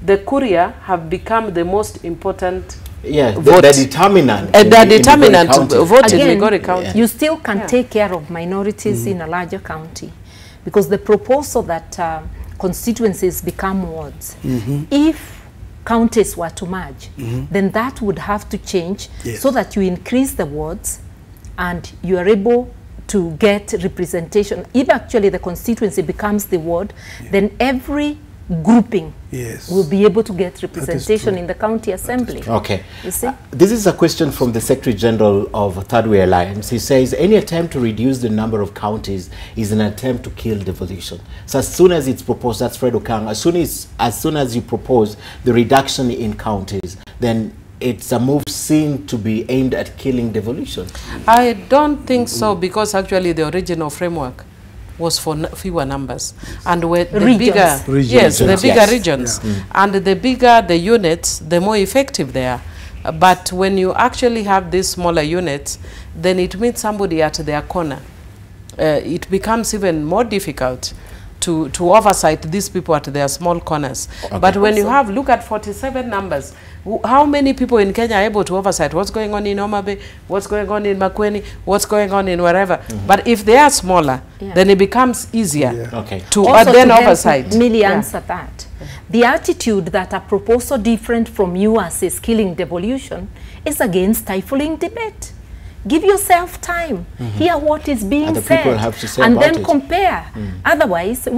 the Kuria have become the most important vote. The determinant. The determinant vote in Again, Migori County. You still can take care of minorities in a larger county, because the proposal that constituencies become wards, if counties were to merge, then that would have to change so that you increase the wards and you are able to get representation. If actually the constituency becomes the ward, then every grouping will be able to get representation in the county assembly. Okay. You see? This is a question from the Secretary General of Third Way Alliance. He says any attempt to reduce the number of counties is an attempt to kill devolution. So as soon as it's proposed, that's Fred Okang, as soon as you propose the reduction in counties, then it's a move seen to be aimed at killing devolution. I don't think so, because actually the original framework was for fewer numbers, and with the bigger regions, and the bigger the units, the more effective they are. But when you actually have these smaller units, then it means somebody at their corner. It becomes even more difficult to oversight these people at their small corners. But when you have, look at 47 numbers, how many people in Kenya are able to oversight what's going on in Omabe, what's going on in Makueni, what's going on in wherever? But if they are smaller, then it becomes easier to then oversight. Millie answer that. The attitude that a proposal different from yours is killing devolution is again stifling debate. Give yourself time, hear what is being said, and then compare. Otherwise,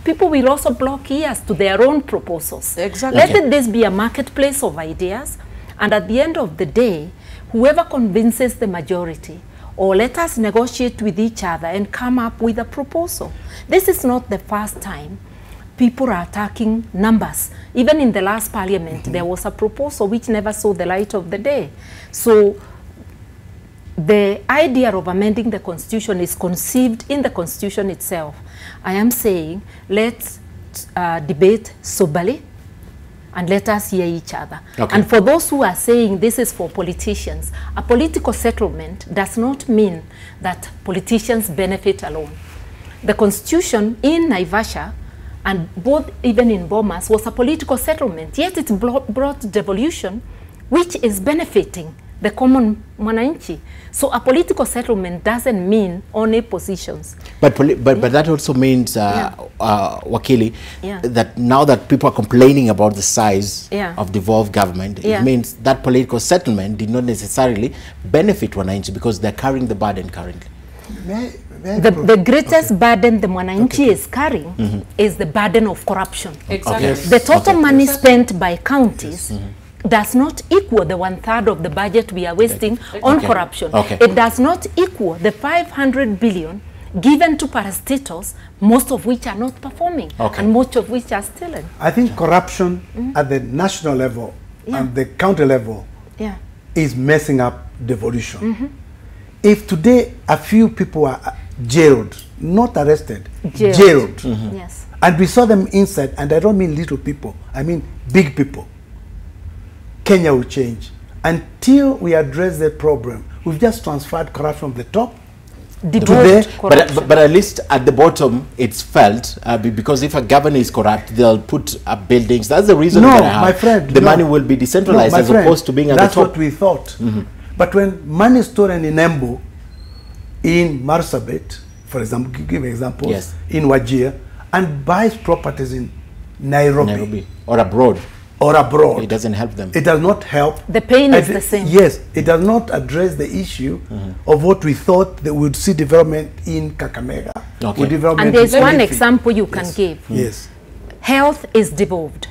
people will also block ears to their own proposals. Exactly. Let this be a marketplace of ideas, and at the end of the day, whoever convinces the majority, or let us negotiate with each other and come up with a proposal. This is not the first time people are attacking numbers. Even in the last parliament, there was a proposal which never saw the light of the day. So the idea of amending the constitution is conceived in the constitution itself. I am saying let's debate soberly and let us hear each other. And for those who are saying this is for politicians, a political settlement does not mean that politicians benefit alone. The constitution in Naivasha and both even in Bomas was a political settlement, yet it brought devolution, which is benefiting the common mwananchi. So a political settlement doesn't mean only positions. But that also means, Wakili, that now that people are complaining about the size of devolved government, it means that political settlement did not necessarily benefit Mwananchi because they're carrying the burden currently. The greatest burden the Mwananchi is carrying is the burden of corruption. Exactly. The total money spent by counties does not equal the 1/3 of the budget we are wasting on corruption. It does not equal the 500 billion given to parastatals, most of which are not performing and most of which are stealing. I think corruption at the national level and the county level is messing up devolution. If today a few people are jailed, not arrested, jailed, and we saw them inside, and I don't mean little people, I mean big people, Kenya will change. Until we address the problem, we've just transferred corruption from the top to the... But at least at the bottom, it's felt, because if a governor is corrupt, they'll put up buildings. That's the reason my friend, the money will be decentralized as opposed to being at the top. That's what we thought. But when money is stolen in Embu, in Marsabit, for example, give examples, in Wajir, and buys properties in Nairobi. Or abroad. It doesn't help them. It does not help. The pain is the same. Yes, it does not address the issue of what we thought that we would see development in Kakamega. And there's one example you can give. Yes. Health is devolved.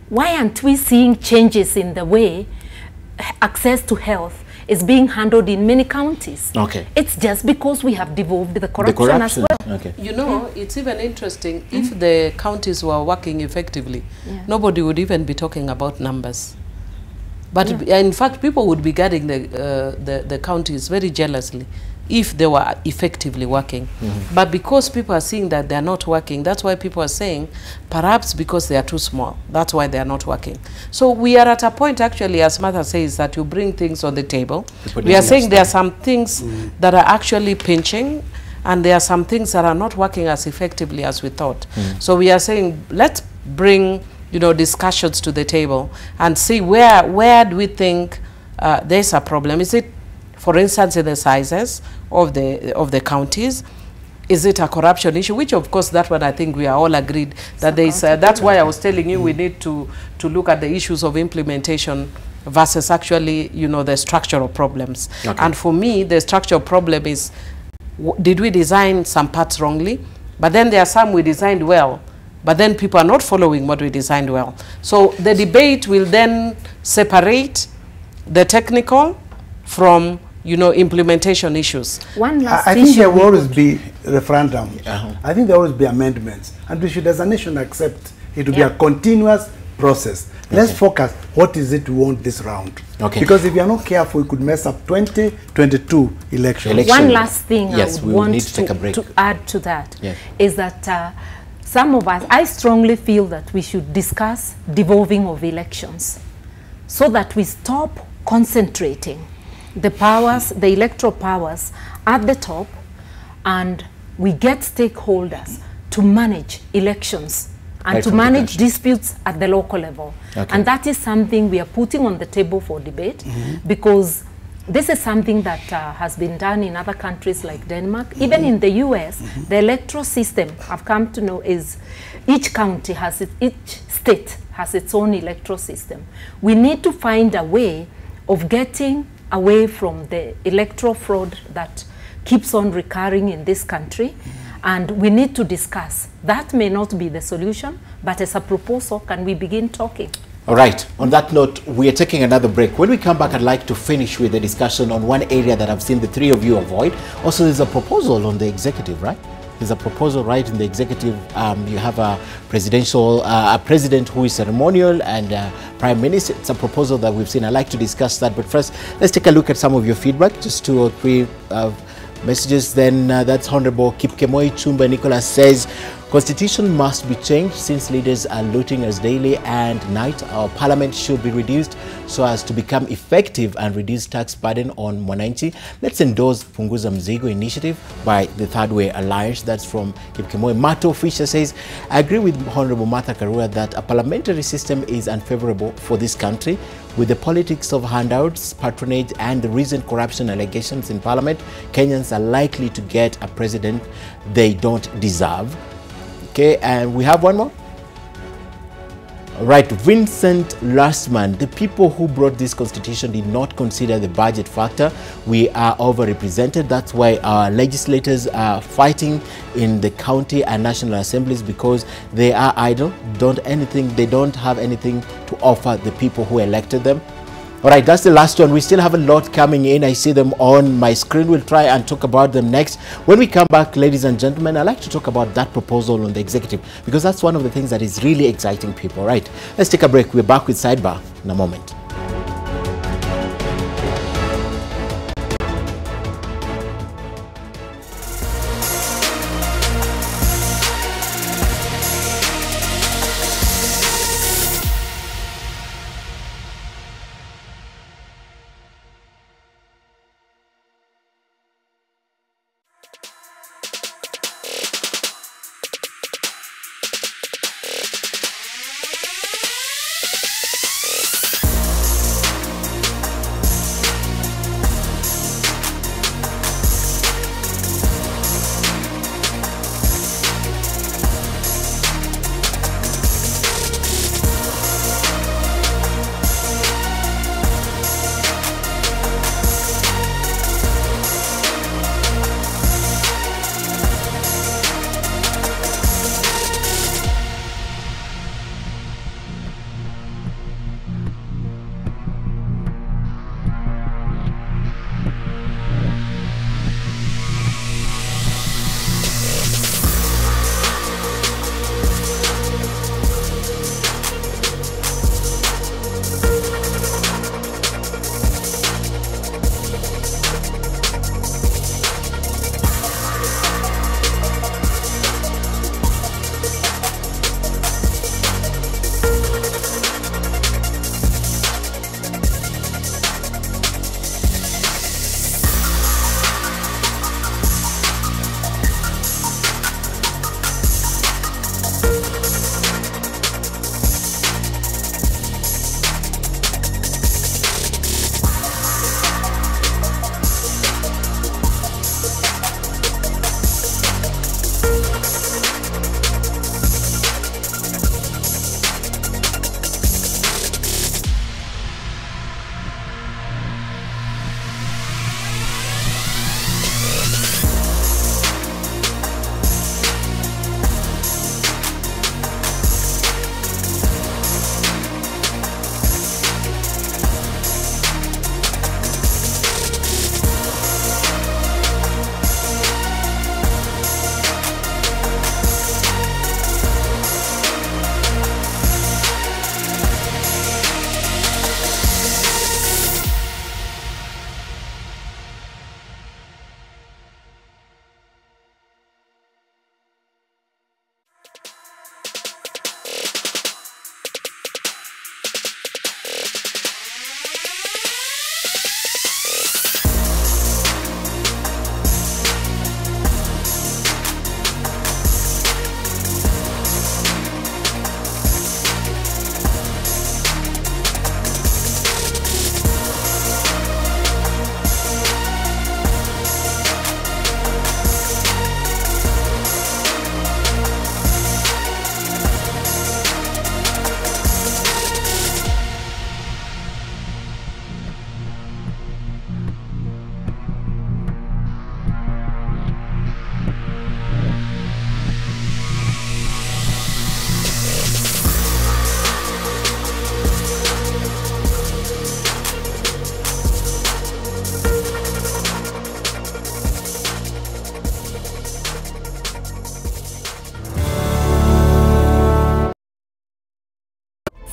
Why aren't we seeing changes in the way access to health is being handled in many counties? It's just because we have devolved the corruption as well. You know, it's even interesting, if the counties were working effectively, nobody would even be talking about numbers. But in fact, people would be guarding the counties very jealously if they were effectively working. But because people are seeing that they're not working, that's why people are saying, perhaps because they are too small, that's why they're not working. So we are at a point, actually, as Martha says, that you bring things on the table. We are saying there are some things that are actually pinching, and there are some things that are not working as effectively as we thought. So we are saying, let's bring, you know, discussions to the table and see where do we think there's a problem. Is it, for instance, in the sizes of the counties? Is it a corruption issue? Which, of course, that one I think we are all agreed that there is. That's why I was telling you we need to look at the issues of implementation versus actually, you know, the structural problems. And for me, the structural problem is, did we design some parts wrongly? But then there are some we designed well, but then people are not following what we designed well. So the debate will then separate the technical from, you know, implementation issues. One last I think there will always be referendum. I think there will always be amendments, and we should, as a nation, accept it will be a continuous process. Let's focus. What is it we want this round? Because if you are not careful, we could mess up 2022 elections. One last thing I would want to add to that is that some of us, I strongly feel that we should discuss devolving of elections so that we stop concentrating the powers, the electoral powers at the top, and we get stakeholders to manage elections and to manage disputes at the local level. And that is something we are putting on the table for debate, because this is something that has been done in other countries like Denmark. Even in the US, the electoral system, I've come to know, is each county has each state has its own electoral system. We need to find a way of getting away from the electoral fraud that keeps on recurring in this country, and we need to discuss. That may not be the solution, but as a proposal, can we begin talking? All right. On that note, we are taking another break. When we come back, I'd like to finish with a discussion on one area that I've seen the three of you avoid. Also, there's a proposal on the executive, right? There's a proposal right in the executive. You have a presidential, a president who is ceremonial, and prime minister. It's a proposal that we've seen. I'd like to discuss that. But first, let's take a look at some of your feedback, just 2 or 3 messages. Then that's Honorable Kipkemoi Chumba Nicholas says, Constitution must be changed since leaders are looting us daily and night. Our parliament should be reduced so as to become effective and reduce tax burden on Mwananchi. Let's endorse Punguza Mzigo initiative by the Third Way Alliance. That's from Kipkemoi. Mato Fisher says, I agree with Honorable Martha Karua that a parliamentary system is unfavorable for this country. With the politics of handouts, patronage, and the recent corruption allegations in parliament, Kenyans are likely to get a president they don't deserve. Okay, and we have one more. All right, Vincent Lastman. The people who brought this constitution did not consider the budget factor. We are overrepresented. That's why our legislators are fighting in the county and national assemblies, because they are idle, they don't have anything to offer the people who elected them. All right, that's the last one. We still have a lot coming in. I see them on my screen. We'll try and talk about them next. When we come back, ladies and gentlemen, I'd like to talk about that proposal on the executive, because that's one of the things that is really exciting people. All right, let's take a break. We're back with Sidebar in a moment.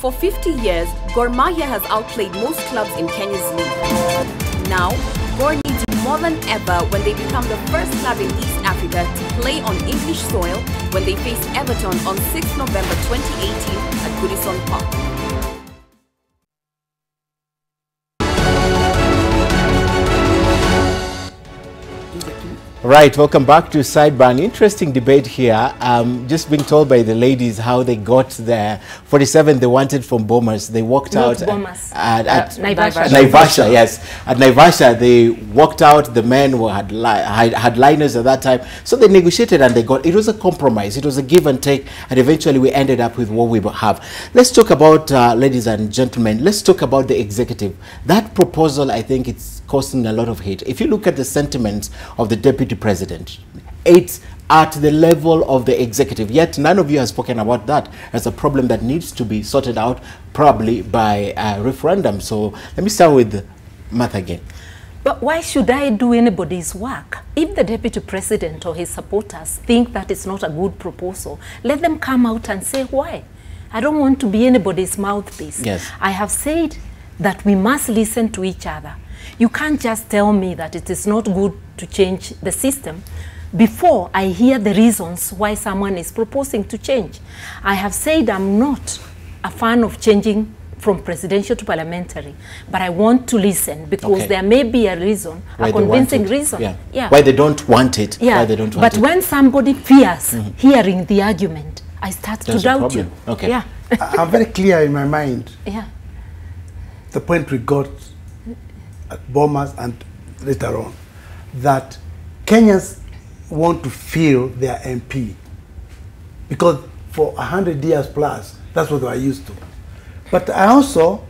For 50 years, Gor Mahia has outplayed most clubs in Kenya's league. Now, Gor needs more than ever when they become the first club in East Africa to play on English soil when they face Everton on 6 November 2018 at Goodison Park. Right, welcome back to Sidebar. An interesting debate here. Just being told by the ladies how they got there. 47 they wanted from Bomas. They walked out at Naivasha. Naivasha, yes. At Naivasha, they walked out. The men who had liners at that time. So they negotiated and they got, it was a compromise. It was a give and take. And eventually we ended up with what we have. Let's talk about, ladies and gentlemen, let's talk about the executive. That proposal, I think it's causing a lot of hate. If you look at the sentiments of the deputy president, it's at the level of the executive, yet none of you has spoken about that as a problem that needs to be sorted out probably by a referendum. So let me start with Martha again. But why should I do anybody's work? If the deputy president or his supporters think that it's not a good proposal, let them come out and say why. I don't want to be anybody's mouthpiece. Yes. I have said that we must listen to each other. You can't just tell me that it is not good to change the system before I hear the reasons why someone is proposing to change. I have said I'm not a fan of changing from presidential to parliamentary, but I want to listen because there may be a reason, a convincing reason. Yeah. Why they don't want it. Yeah. Why they don't want but when somebody fears hearing the argument, I start to doubt you. Okay. Yeah. I'm very clear in my mind. Yeah. The point we got at Bomas and later on, that Kenyans want to feel their MP. Because for 100 years plus, that's what they are used to. But I also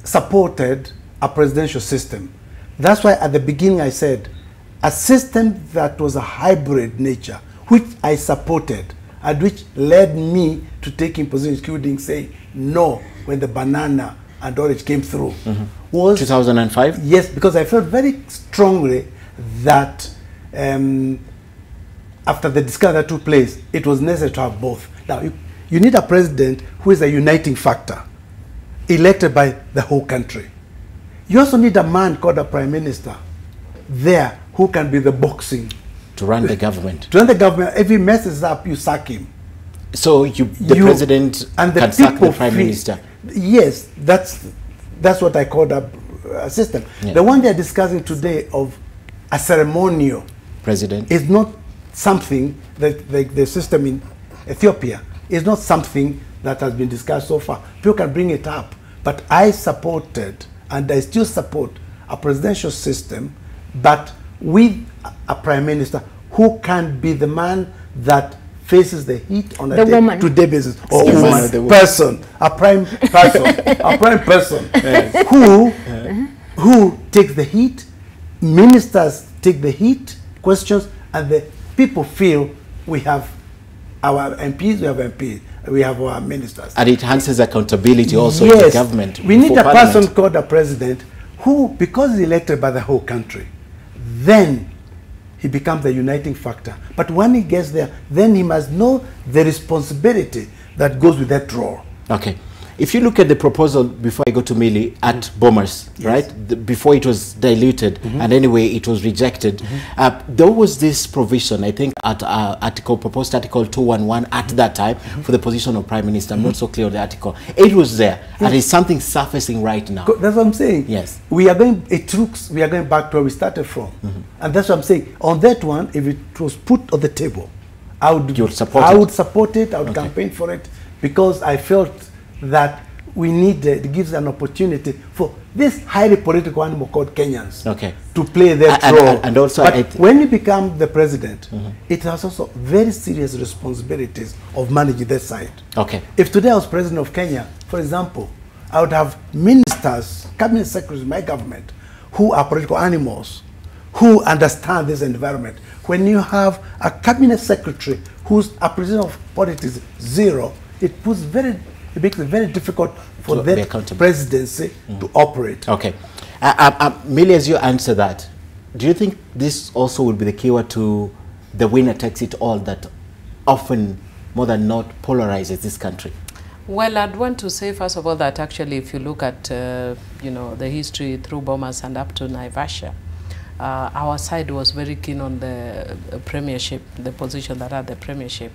supported a presidential system. That's why at the beginning I said, a system that was a hybrid nature, which I supported, and which led me to taking positions, including saying no when the banana and orange came through, was 2005? Yes, because I felt very strongly that after the discussion that took place, it was necessary to have both. Now, you need a president who is a uniting factor, elected by the whole country. You also need a man called a prime minister there who can be the boxing. To run the government. To run the government. If he messes up, you sack him. So the president and the can sack the prime minister. Yes, that's what I call a system. Yeah. The one they are discussing today of a ceremonial president is not something that the system in Ethiopia is not something that has been discussed so far. People can bring it up, but I supported and I still support a presidential system, but with a prime minister who can be the man that faces the heat on a day-to-day basis, or person, a prime person, a prime person who takes the heat, ministers take the heat questions, and the people feel we have our MPs, we have our ministers. And it enhances accountability also in the government. We need a person called a president who, because he's elected by the whole country, then he becomes the uniting factor. But when he gets there, then he must know the responsibility that goes with that role. Okay. If you look at the proposal, before I go to Millie, at Bomas, right? Before it was diluted, and anyway, it was rejected. There was this provision, I think, at proposed Article 211 at that time for the position of Prime Minister. I'm not so clear on the article. It was there, and it's something surfacing right now. That's what I'm saying. Yes. We are going back to where we started from. And that's what I'm saying. On that one, if it was put on the table, I would support it, I would campaign for it, because I felt that we need, it gives an opportunity for this highly political animal called Kenyans to play their role. And also, but when you become the president, it has also very serious responsibilities of managing that side. Okay. If today I was president of Kenya, for example, I would have ministers, cabinet secretaries in my government, who are political animals, who understand this environment. When you have a cabinet secretary whose appreciation of politics is zero, it makes it very difficult for that presidency to operate. Okay. Millie, as you answer that, do you think this also would be the keyword to the winner takes it all that often, more than not, polarizes this country? Well, I'd want to say, first of all, that actually, if you look at, you know, the history through Bomas and up to Naivasha, our side was very keen on the premiership, the position that had the premiership.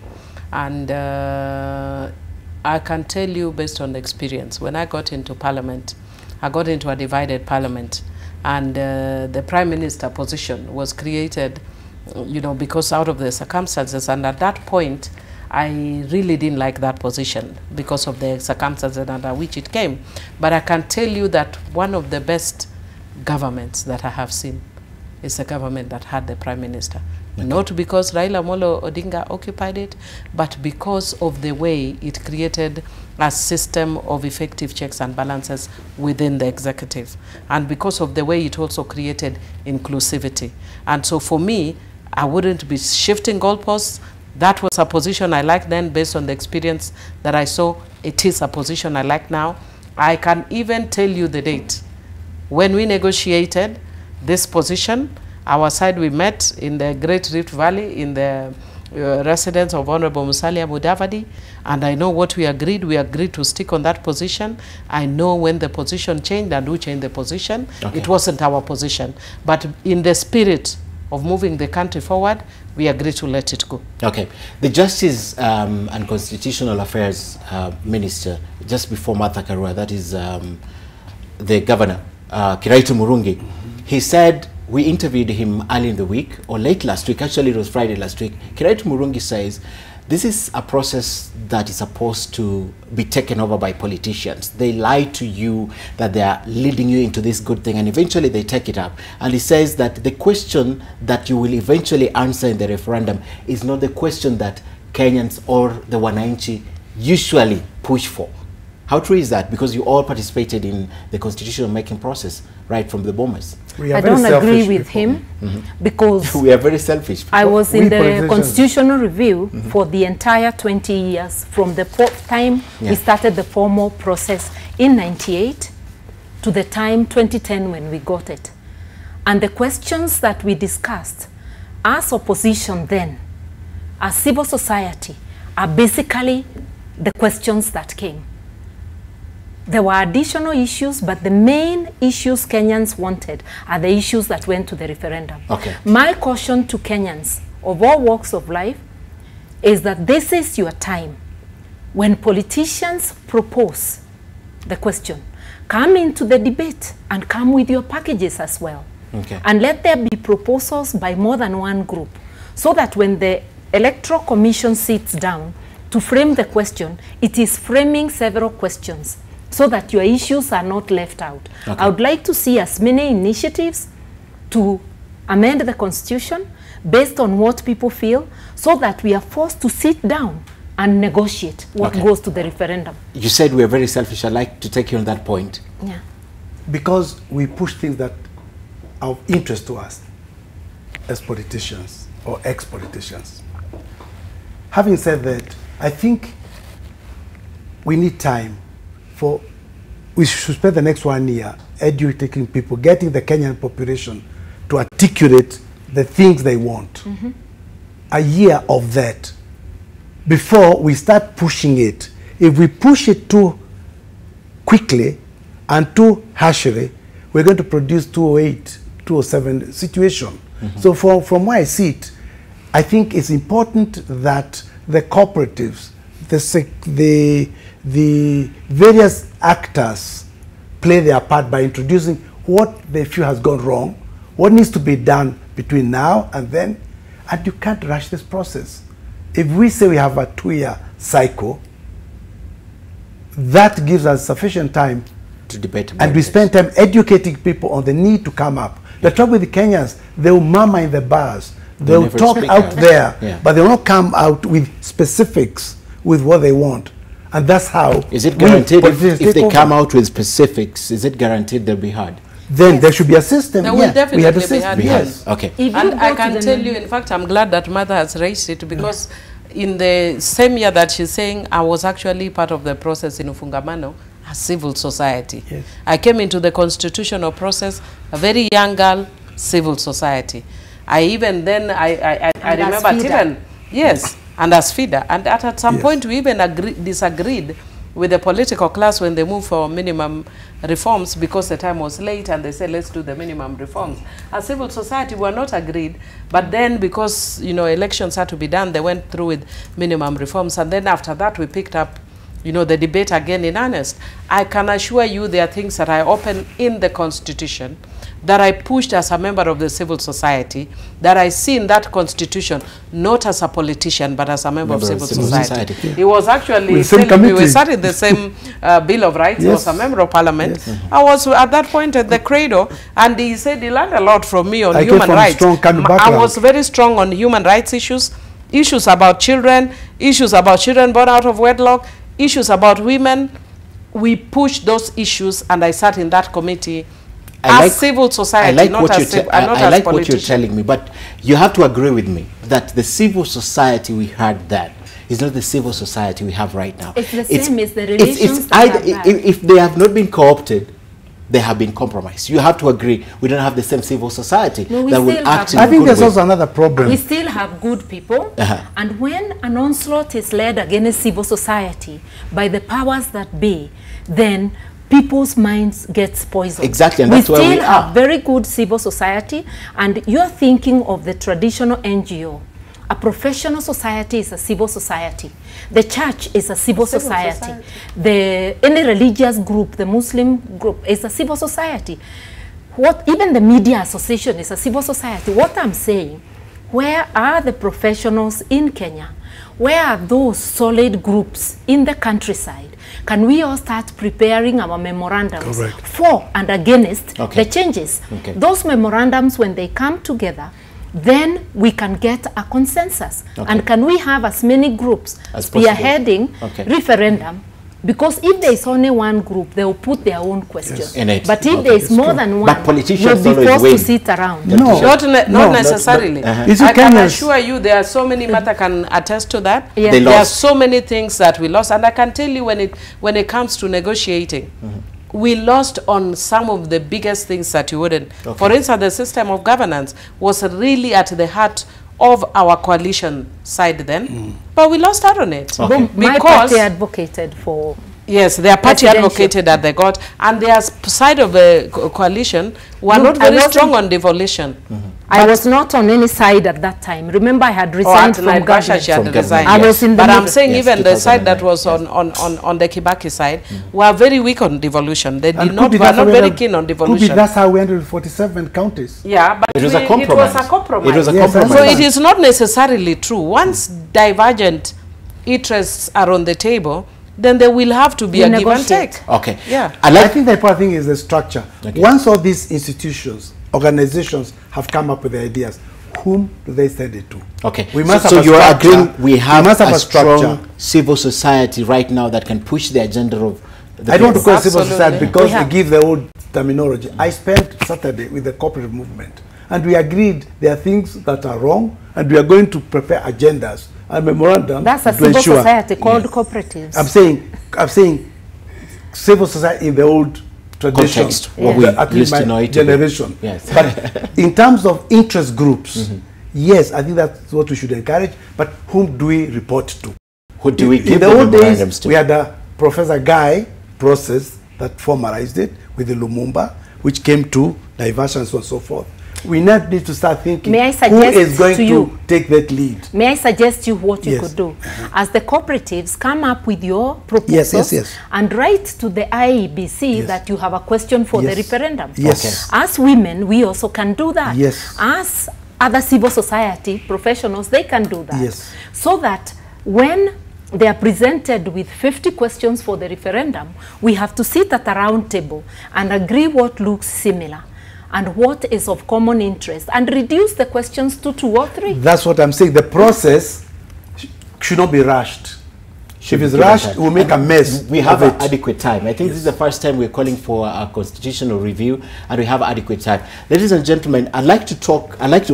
And I can tell you, based on the experience, when I got into parliament, I got into a divided parliament, and the prime minister position was created, you know, because out of the circumstances. And at that point, I really didn't like that position because of the circumstances under which it came. But I can tell you that one of the best governments that I have seen is a government that had the prime minister. Okay. Not because Raila Amolo Odinga occupied it, but because of the way it created a system of effective checks and balances within the executive, and because of the way it also created inclusivity. And so for me, I wouldn't be shifting goalposts. That was a position I liked then based on the experience that I saw. It is a position I like now. I can even tell you the date. When we negotiated this position, our side, we met in the Great Rift Valley in the residence of Honorable Musalia Mudavadi, and I know what we agreed. We agreed to stick on that position. I know when the position changed and who changed the position. Okay. It wasn't our position. But in the spirit of moving the country forward, we agreed to let it go. Okay. The Justice and Constitutional Affairs Minister, just before Martha Karua, that is the Governor, Kiraitu Murungi, he said, we interviewed him early in the week, or late last week, actually it was Friday last week. Kiraitu Murungi says, this is a process that is supposed to be taken over by politicians. They lie to you that they are leading you into this good thing, and eventually they take it up. And he says that the question that you will eventually answer in the referendum is not the question that Kenyans or the Wananchi usually push for. How true is that? Because you all participated in the constitutional making process, right from the bombers. I don't agree with him because we are very selfish. I was in the constitutional review for the entire 20 years from the time we started the formal process in '98 to the time 2010 when we got it. And the questions that we discussed as opposition then, as civil society, are basically the questions that came. There were additional issues, but the main issues Kenyans wanted are the issues that went to the referendum. Okay. My caution to Kenyans of all walks of life is that this is your time. When politicians propose the question, come into the debate and come with your packages as well. Okay. And let there be proposals by more than one group, so that when the Electoral Commission sits down to frame the question, it is framing several questions, so that your issues are not left out. Okay. I would like to see as many initiatives to amend the Constitution based on what people feel, so that we are forced to sit down and negotiate what goes to the referendum. You said we are very selfish. I'd like to take you on that point. Yeah. Because we push things that are of interest to us as politicians or ex-politicians. Having said that, I think we need time. We should spend the next 1 year educating people, getting the Kenyan population to articulate the things they want. A year of that before we start pushing it. If we push it too quickly and too harshly, we're going to produce 208, 207 situation. So from where I see it, I think it's important that the cooperatives, the various actors play their part by introducing what they feel has gone wrong, what needs to be done between now and then, and you can't rush this process. If we say we have a 2-year cycle, that gives us sufficient time to debate, and we spend time educating people on the need to come up. The trouble with the Kenyans, they will murmur in the bars, they will talk out there, but they will not come out with specifics with what they want. And that's how. Is it guaranteed if they come out with specifics, is it guaranteed they'll be heard? Then there should be a system. There will definitely be heard. Yes. Okay. And I can tell you, in fact, I'm glad that Martha has raised it, because in the same year that she's saying, I was actually part of the process in Ufungamano as civil society. Yes. I came into the constitutional process, a very young girl, civil society. I even then, I remember even, yes, and as feeder. And at some point we even disagreed with the political class when they moved for minimum reforms because the time was late and they said, let's do the minimum reforms. As civil society, we were not agreed, but then because, you know, elections had to be done, they went through with minimum reforms, and then after that we picked up, you know, the debate again in earnest. I can assure you there are things that I open in the Constitution that I pushed as a member of the civil society, that I see in that Constitution, not as a politician, but as a member of civil society. Yeah. He was actually telling me, we sat in the same Bill of Rights. Yes. He was a member of parliament. Yes. I was at that point at the cradle, and he said he learned a lot from me on human rights. I was very strong on human rights issues, issues about children born out of wedlock, issues about women. We pushed those issues, and I sat in that committee as civil society, I like what you're telling me, but you have to agree with me that the civil society we had then is not the civil society we have right now. It's the same as the relations if they have not been co-opted, they have been compromised. You have to agree we don't have the same civil society that will act in a good way. I think there's also another problem. We still have good people, and when an onslaught is led against civil society by the powers that be, then people's minds get poisoned. Exactly, and that's where we are. We still have very good civil society, and you're thinking of the traditional NGO. A professional society is a civil society. The church is a civil society. Any religious group, the Muslim group, is a civil society. Even the media association is a civil society. What I'm saying, where are the professionals in Kenya? Where are those solid groups in the countryside? Can we all start preparing our memorandums for and against the changes? Those memorandums, when they come together, then we can get a consensus. And can we have as many groups spearheading referendum? Because if there is only one group, they will put their own questions. But if there is more than one, we'll be forced to sit around. Not necessarily. I can assure you there are so many, Martha can attest to that. There are so many things that we lost. And I can tell you when it comes to negotiating, we lost on some of the biggest things that you wouldn't. For instance, the system of governance was really at the heart of our coalition side then, but we lost out on it. My party advocated for... Yes, their party advocated that they got, and their side of the coalition were not very strong on devolution. I was not on any side at that time. Remember, I had resigned from government. She had resigned. I was in the I'm saying even the side that was on the Kibaki side were very weak on devolution. They were not very keen on devolution. That's how we ended 47 counties. Yeah, but it was a compromise. It was a compromise. So it is not necessarily true. Once divergent interests are on the table, then there will have to be a give and take. Yeah. I think the important thing is the structure. Once all these institutions, organizations have come up with the ideas, whom do they send it to? We must so you are agreeing we have a strong civil society right now that can push the agenda of the I don't want to call it civil society because they give the old terminology. I spent Saturday with the cooperative movement, and we agreed there are things that are wrong, and we are going to prepare agendas and memorandum. That's a civil society called cooperatives. I'm saying civil society in the old tradition, what we used to know it generation. But in terms of interest groups, yes, I think that's what we should encourage. But whom do we report to? Who do we give in the old days to? We had a Professor Guy process that formalized it with the Lumumba, which came to Naivasha and so on and so forth. We now need to start thinking who is going to take that lead. May I suggest you what you could do? As the cooperatives, come up with your proposals and write to the IEBC that you have a question for the referendum. As women, we also can do that. As other civil society professionals, they can do that. So that when they are presented with 50 questions for the referendum, we have to sit at a round table and agree what looks similar and what is of common interest, and reduce the questions to 2 or 3. That's what I'm saying. The process should not be rushed. If it's rushed, we'll make a mess. We have adequate time. I think this is the first time we're calling for a constitutional review, and we have adequate time. Ladies and gentlemen, I'd like to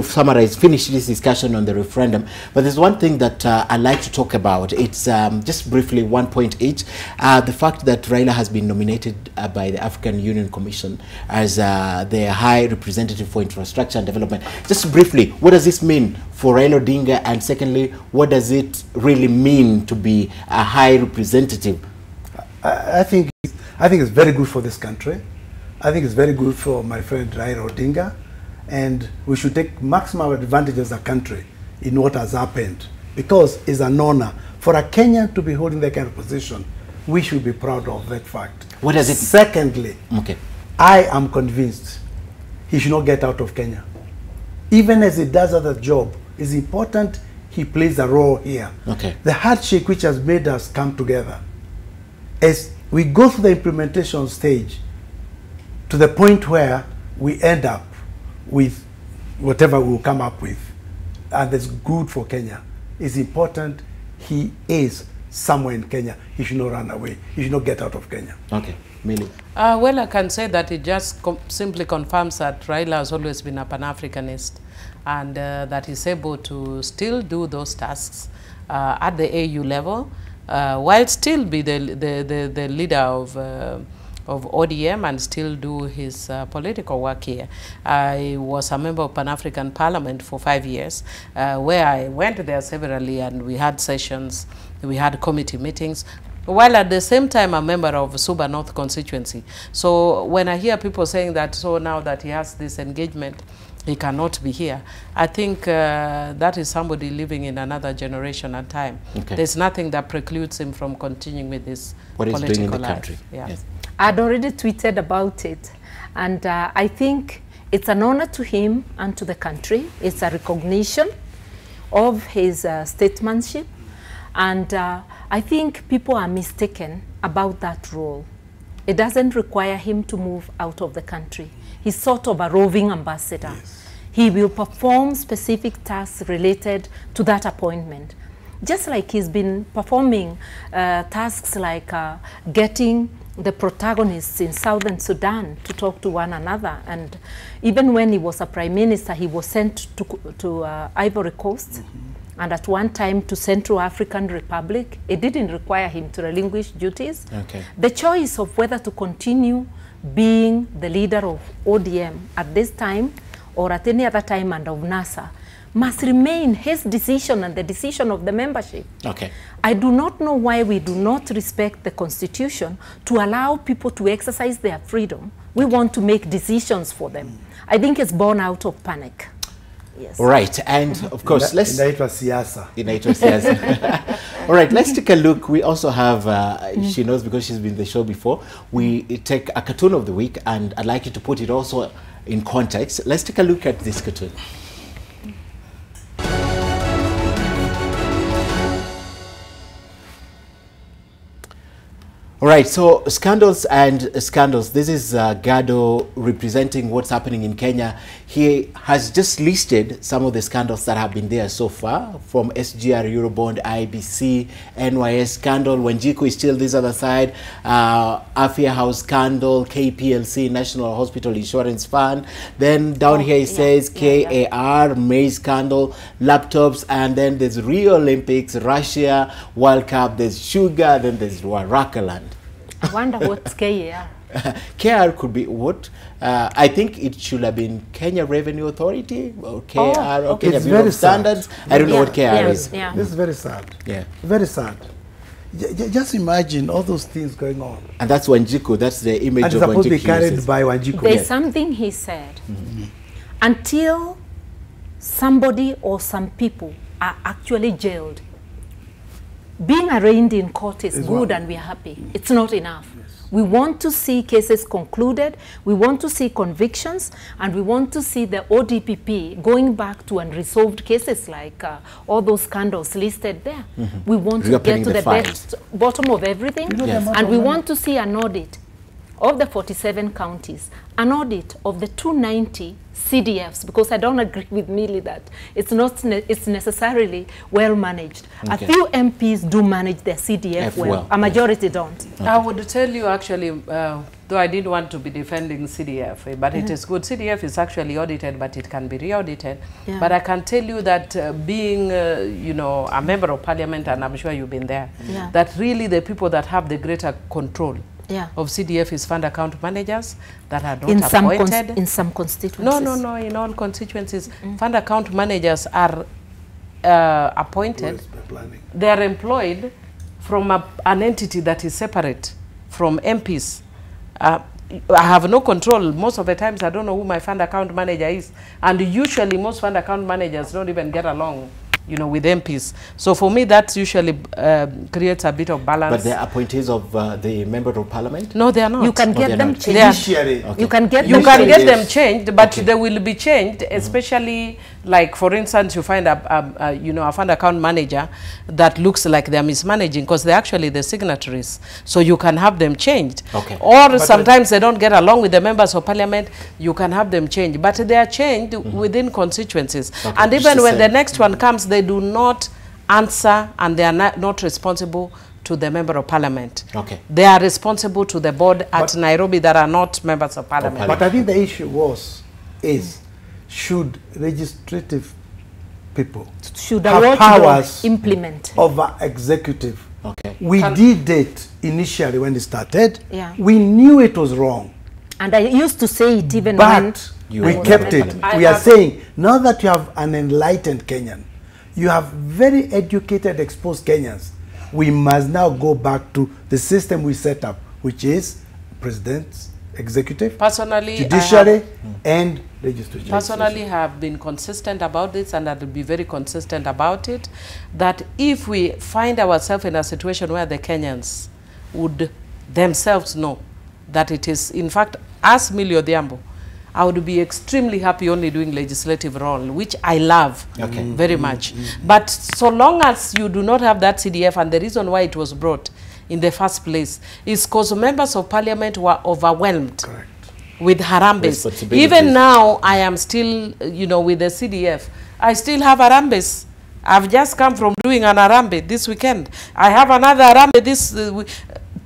finish this discussion on the referendum, but there's one thing that I'd like to talk about. It's just briefly 1 point each. The fact that Raila has been nominated by the African Union Commission as the High Representative for Infrastructure and Development. Just briefly, what does this mean for Raila Odinga, and secondly, what does it really mean to be a high representative? I think it's very good for this country. I think it's very good for my friend Raila Odinga, and we should take maximum advantage as a country in what has happened, because it's an honor for a Kenyan to be holding that kind of position. We should be proud of that fact. What does it? Secondly, I am convinced he should not get out of Kenya. Even as he does other job, it's important he plays a role here. The handshake which has made us come together, as we go through the implementation stage to the point where we end up with whatever we'll come up with, and that's good for Kenya. It's important he is somewhere in Kenya. He should not run away. He should not get out of Kenya. Millie. Well, I can say that it just simply confirms that Raila has always been a Pan-Africanist, and that he's able to still do those tasks at the AU level, while still be the leader of ODM and still do his political work here. I was a member of Pan-African Parliament for 5 years, where I went there severally, and we had sessions, we had committee meetings, while at the same time a member of Suba North constituency. So when I hear people saying that, so now that he has this engagement, he cannot be here, I think that is somebody living in another generation and time. There's nothing that precludes him from continuing with this political doing in the life. country. Yes. I'd already tweeted about it, and I think it's an honor to him and to the country. It's a recognition of his statesmanship, and I think people are mistaken about that role. It doesn't require him to move out of the country. He's sort of a roving ambassador. He will perform specific tasks related to that appointment. Just like he's been performing tasks like getting the protagonists in Southern Sudan to talk to one another. And even when he was a prime minister, he was sent to Ivory Coast, and at one time to Central African Republic. It didn't require him to relinquish duties. The choice of whether to continue being the leader of ODM at this time or at any other time and of NASA must remain his decision and the decision of the membership. I do not know why we do not respect the Constitution to allow people to exercise their freedom. We want to make decisions for them. I think it's born out of panic. Yes. All right, and of course, let's... All right, let's take a look. We also have, she knows because she's been in the show before, we take a cartoon of the week, and I'd like you to put it also in context. Let's take a look at this cartoon. All right, so scandals and scandals. This is Gado representing what's happening in Kenya. He has just listed some of the scandals that have been there so far, from SGR, Eurobond, IBC, NYS scandal. Wanjiku is still this other side. Afia House scandal, KPLC, National Hospital Insurance Fund. Then down here it says KAR, Maize scandal, laptops, and then there's Rio Olympics, Russia, World Cup, there's sugar, then there's Warakaland. I wonder what's KAR. KAR could be what? I think it should have been Kenya Revenue Authority or KAR or Kenya Bureau of Standards. I don't know what KAR is. This is very sad. Very sad. Just imagine all those things going on. And that's Wanjiku. That's the image of Wanjiku. And it's supposed to be carried by Wanjiku. There's something he said. Until somebody or some people are actually jailed, being arraigned in court is good and we're happy. It's not enough. We want to see cases concluded, we want to see convictions, and we want to see the ODPP going back to unresolved cases like all those scandals listed there. We want to get to the bottom of everything, and we want to see an audit of the 47 counties, an audit of the 290 CDFs, because I don't agree with Millie that it's not it's necessarily well managed. A few MPs do manage their CDF well. A majority don't. I would tell you actually, though I didn't want to be defending CDF, but it is good. CDF is actually audited, but it can be re-audited. But I can tell you that being, you know, a member of parliament, and I'm sure you've been there, that really the people that have the greater control of CDF is fund account managers that are not appointed. In some constituencies. No, in all constituencies. Fund account managers are appointed. They are employed from an entity that is separate from MPs. I have no control. Most of the times I don't know who my fund account manager is. And usually most fund account managers don't even get along, you know, with MPs. So for me, that usually creates a bit of balance. But they're appointees of the member of parliament? No, they are not. You can get them changed. Okay. You can get them changed, but they will be changed, especially like, for instance, you find a fund account manager that looks like they're mismanaging because they're actually the signatories. So you can have them changed. Okay. Or but sometimes they don't get along with the members of parliament, you can have them changed. But they are changed within constituencies. Okay. And even when the next one comes, they do not answer and they are not responsible to the member of parliament. Okay. They are responsible to the board at Nairobi that are not members of parliament. But I think the issue is should legislative people should have powers implement over executive. Okay. We did it initially when it started. Yeah. We knew it was wrong. And I used to say it even but when we kept it. We are saying now that you have an enlightened Kenyan, you have very educated, exposed Kenyans, we must now go back to the system we set up, which is president's executive, personally, judiciary, and legislature. Personally, have been consistent about this, and I will be very consistent about it, that if we find ourselves in a situation where the Kenyans would themselves know that it is, in fact, as Millie Odhiambo, I would be extremely happy only doing legislative role, which I love very much. But so long as you do not have that CDF, and the reason why it was brought in the first place is because members of parliament were overwhelmed with harambes. Even now, I am still, you know, with the CDF, I still have harambes. I've just come from doing an harambe this weekend. I have another harambe this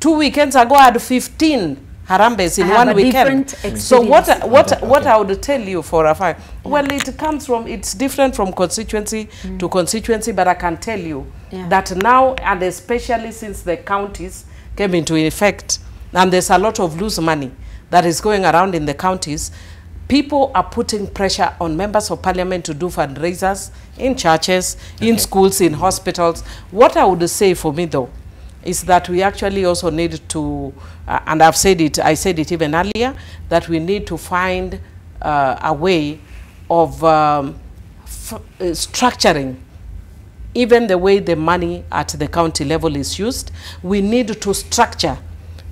2 weekends ago. I had 15 harambes in one weekend. So what I would tell you for a fact, well, it comes from, it's different from constituency to constituency, but I can tell you that now, and especially since the counties came into effect, and there's a lot of loose money that is going around in the counties, people are putting pressure on members of parliament to do fundraisers in churches, in schools, in hospitals. What I would say for me, though, is that we actually also need to, and I've said it, I said it even earlier, that we need to find a way of structuring even the way the money at the county level is used. We need to structure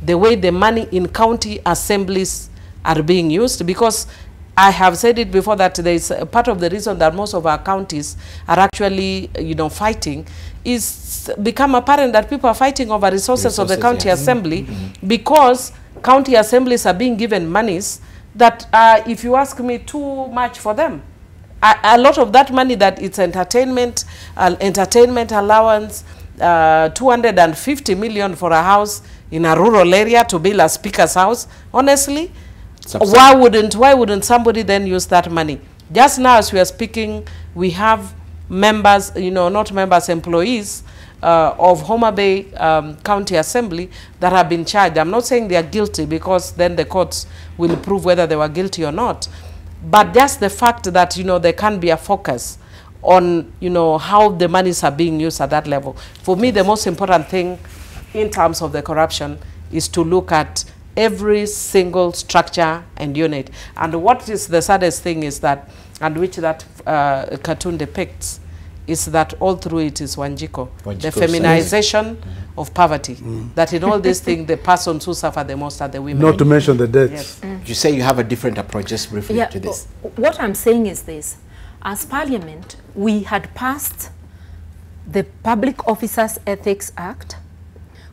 the way the money in county assemblies are being used, because I have said it before that there is a part of the reason that most of our counties are actually, you know, fighting is become apparent that people are fighting over resources of the county assembly because county assemblies are being given monies that if you ask me, too much for them. A lot of that money that it's entertainment allowance, 250 million for a house in a rural area to build a speaker's house. Honestly, why wouldn't somebody then use that money? Just now as we are speaking, we have members, you know, not members, employees of Homa Bay County Assembly that have been charged. I'm not saying they are guilty, because then the courts will prove whether they were guilty or not. But just the fact that, you know, there can be a focus on, you know, how the monies are being used at that level. For me, the most important thing in terms of the corruption is to look at every single structure and unit. And what is the saddest thing is that, and which that cartoon depicts, is that all through it is Wanjiko, the feminization of poverty. That in all these things, the persons who suffer the most are the women. Not to mention the deaths. You say you have a different approach, just briefly to this. What I'm saying is this. As Parliament, we had passed the Public Officers Ethics Act,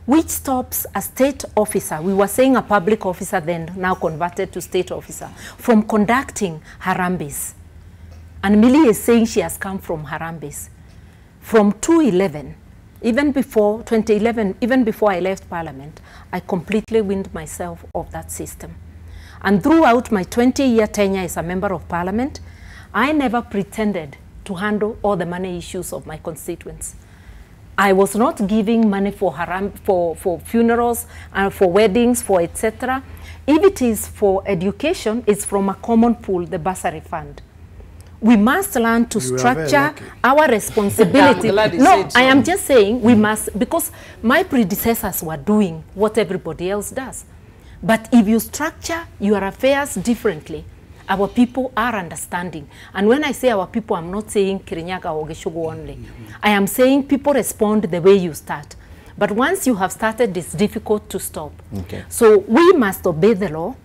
which stops a state officer, we were saying a public officer then, now converted to state officer, from conducting harambes. And Millie is saying she has come from harambes. From 2011, even before 2011, even before I left Parliament, I completely weaned myself of that system. And throughout my 20-year tenure as a member of Parliament, I never pretended to handle all the money issues of my constituents. I was not giving money for for funerals and for weddings, for etc. If it is for education, it's from a common pool, the bursary fund. We must learn to structure our responsibility. No, I am just saying we must, because my predecessors were doing what everybody else does. But if you structure your affairs differently, our people are understanding. And when I say our people, I'm not saying Kirinyaga or Geshogo only. I am saying people respond the way you start. But once you have started, it's difficult to stop. Okay. So we must obey the law.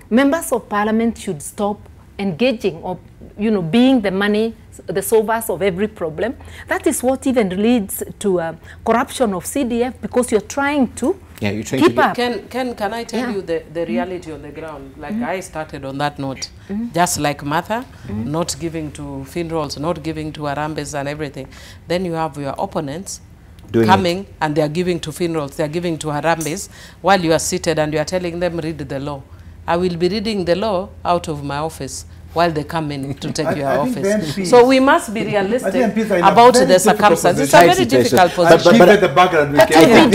Members of parliament should stop engaging or, you know, being the money, the solvers of every problem. That is what even leads to corruption of CDF, because you're trying to keep up. Can I tell you the reality on the ground? Like I started on that note, just like Martha, not giving to funerals, not giving to Arambes and everything. Then you have your opponents coming and they are giving to funerals, they are giving to Harambes, while you are seated and you are telling them, read the law. I will be reading the law out of my office while they come in to take your office. So we must be realistic about the circumstances. It's a very difficult position. But I think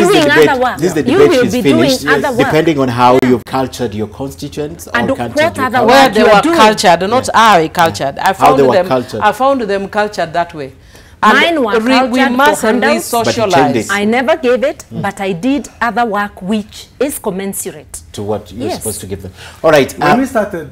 this debate is finished, depending on how you've cultured your constituents and or cultured your where they were cultured, not how cultured. I found them cultured that way. Mine were cultured, we must re-socialize. I never gave it, but I did other work which is commensurate to what you're supposed to give them. All right. When we started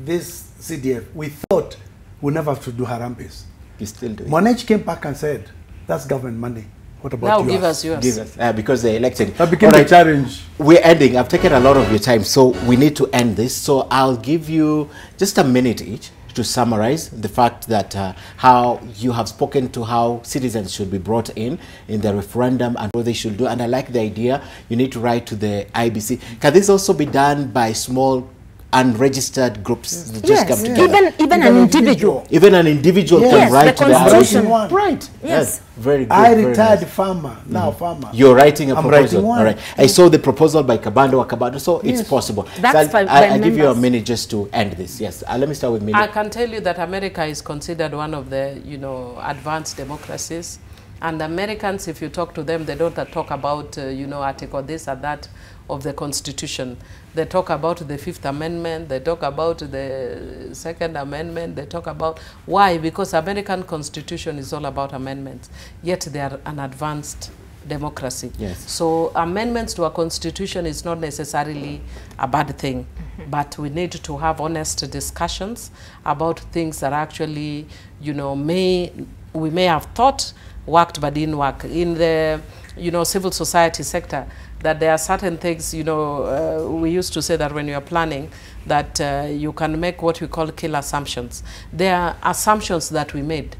this CDF, we thought we never have to do Harambes. You still do it. Monej came back and said, that's government money. What about now yours? give us yours. Give us, because they elected. That became the challenge. We're ending. I've taken a lot of your time, so we need to end this. So I'll give you just a minute each to summarize the fact that how you have spoken to how citizens should be brought in the referendum and what they should do. And I like the idea you need to write to the IBC. Can this also be done by small unregistered groups that just come together? Even an individual. Even an individual can write to the IBC. Right. Yes. Very good. I retired farmer, now farmer. You're writing a proposal. Writing one. All right. I saw the proposal by Kabando, so it's possible. That's so I'll give you a minute just to end this. Yes. Let me start with Millie. I can tell you that America is considered one of the, advanced democracies. And Americans, if you talk to them, they don't talk about, article this or that of the Constitution. They talk about the Fifth Amendment, they talk about the Second Amendment, they talk about why? Because American Constitution is all about amendments, yet they are an advanced democracy. Yes. So amendments to a constitution is not necessarily a bad thing, but we need to have honest discussions about things that actually, we may have thought worked but didn't work. In the, civil society sector, that there are certain things, we used to say that when you are planning, that you can make what we call kill assumptions. There are assumptions that we made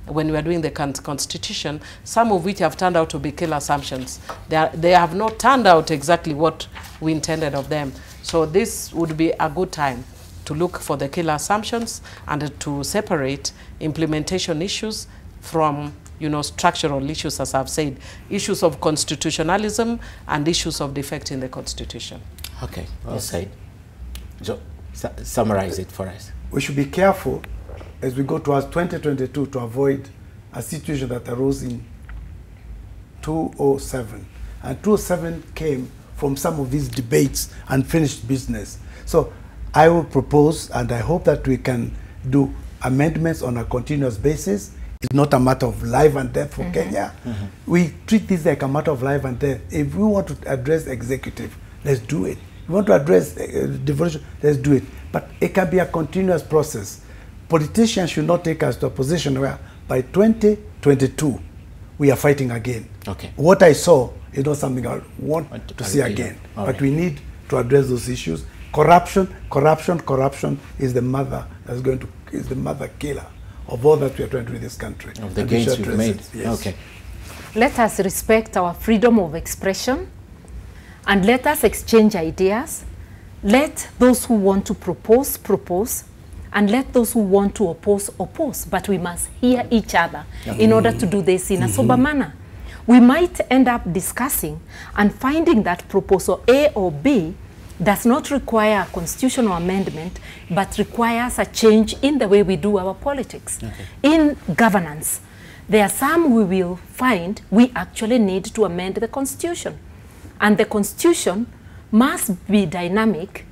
when we are doing the constitution, some of which have turned out to be kill assumptions. They have not turned out exactly what we intended of them. So this would be a good time to look for the kill assumptions and to separate implementation issues from structural issues, as I've said, issues of constitutionalism and issues of defect in the Constitution. Okay, well said. So, summarize it for us. We should be careful as we go towards 2022 to avoid a situation that arose in 2007. And 2007 came from some of these debates and unfinished business. So I will propose, and I hope that we can do amendments on a continuous basis. It's not a matter of life and death for Kenya. We treat this like a matter of life and death. If we want to address executive, let's do it. If we want to address devolution, let's do it. But it can be a continuous process. Politicians should not take us to a position where by 2022, we are fighting again. Okay. What I saw is not something I want to see again. But we need to address those issues. Corruption is the mother is the mother killer of all that we are trying to do in this country. Of the gains we've made. Yes. Okay. Let us respect our freedom of expression and let us exchange ideas. Let those who want to propose, propose, and let those who want to oppose, oppose. But we must hear each other in order to do this in a sober manner. We might end up discussing and finding that proposal A or B does not require a constitutional amendment, but requires a change in the way we do our politics. In governance, there are some we will find we actually need to amend the constitution. And the constitution must be dynamic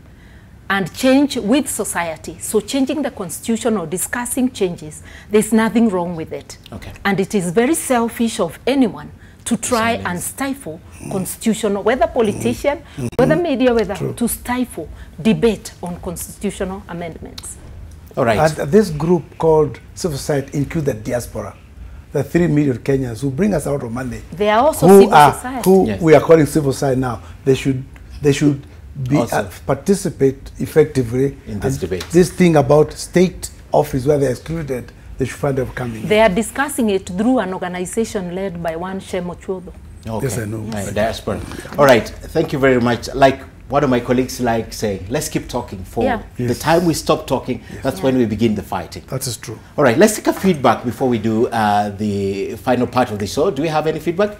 and change with society. So changing the constitution or discussing changes, there's nothing wrong with it. Okay. And it is very selfish of anyone to try and stifle constitutional, whether politician, whether media, whether to stifle debate on constitutional amendments. All right. And this group called civil society includes the diaspora, the 3 million Kenyans who bring us a lot of money. They are also civil society. Who we are calling civil society now. They should be participate effectively in this debate. This thing about state office where they're excluded, they should find them coming. They are discussing it through an organization led by one Shemo Chwodo. Okay. Yes, I know. Right. Diaspora. All right. Thank you very much. Like one of my colleagues like saying, let's keep talking. For the time we stop talking, that's when we begin the fighting. That is true. All right. Let's take a feedback before we do the final part of the show. Do we have any feedback?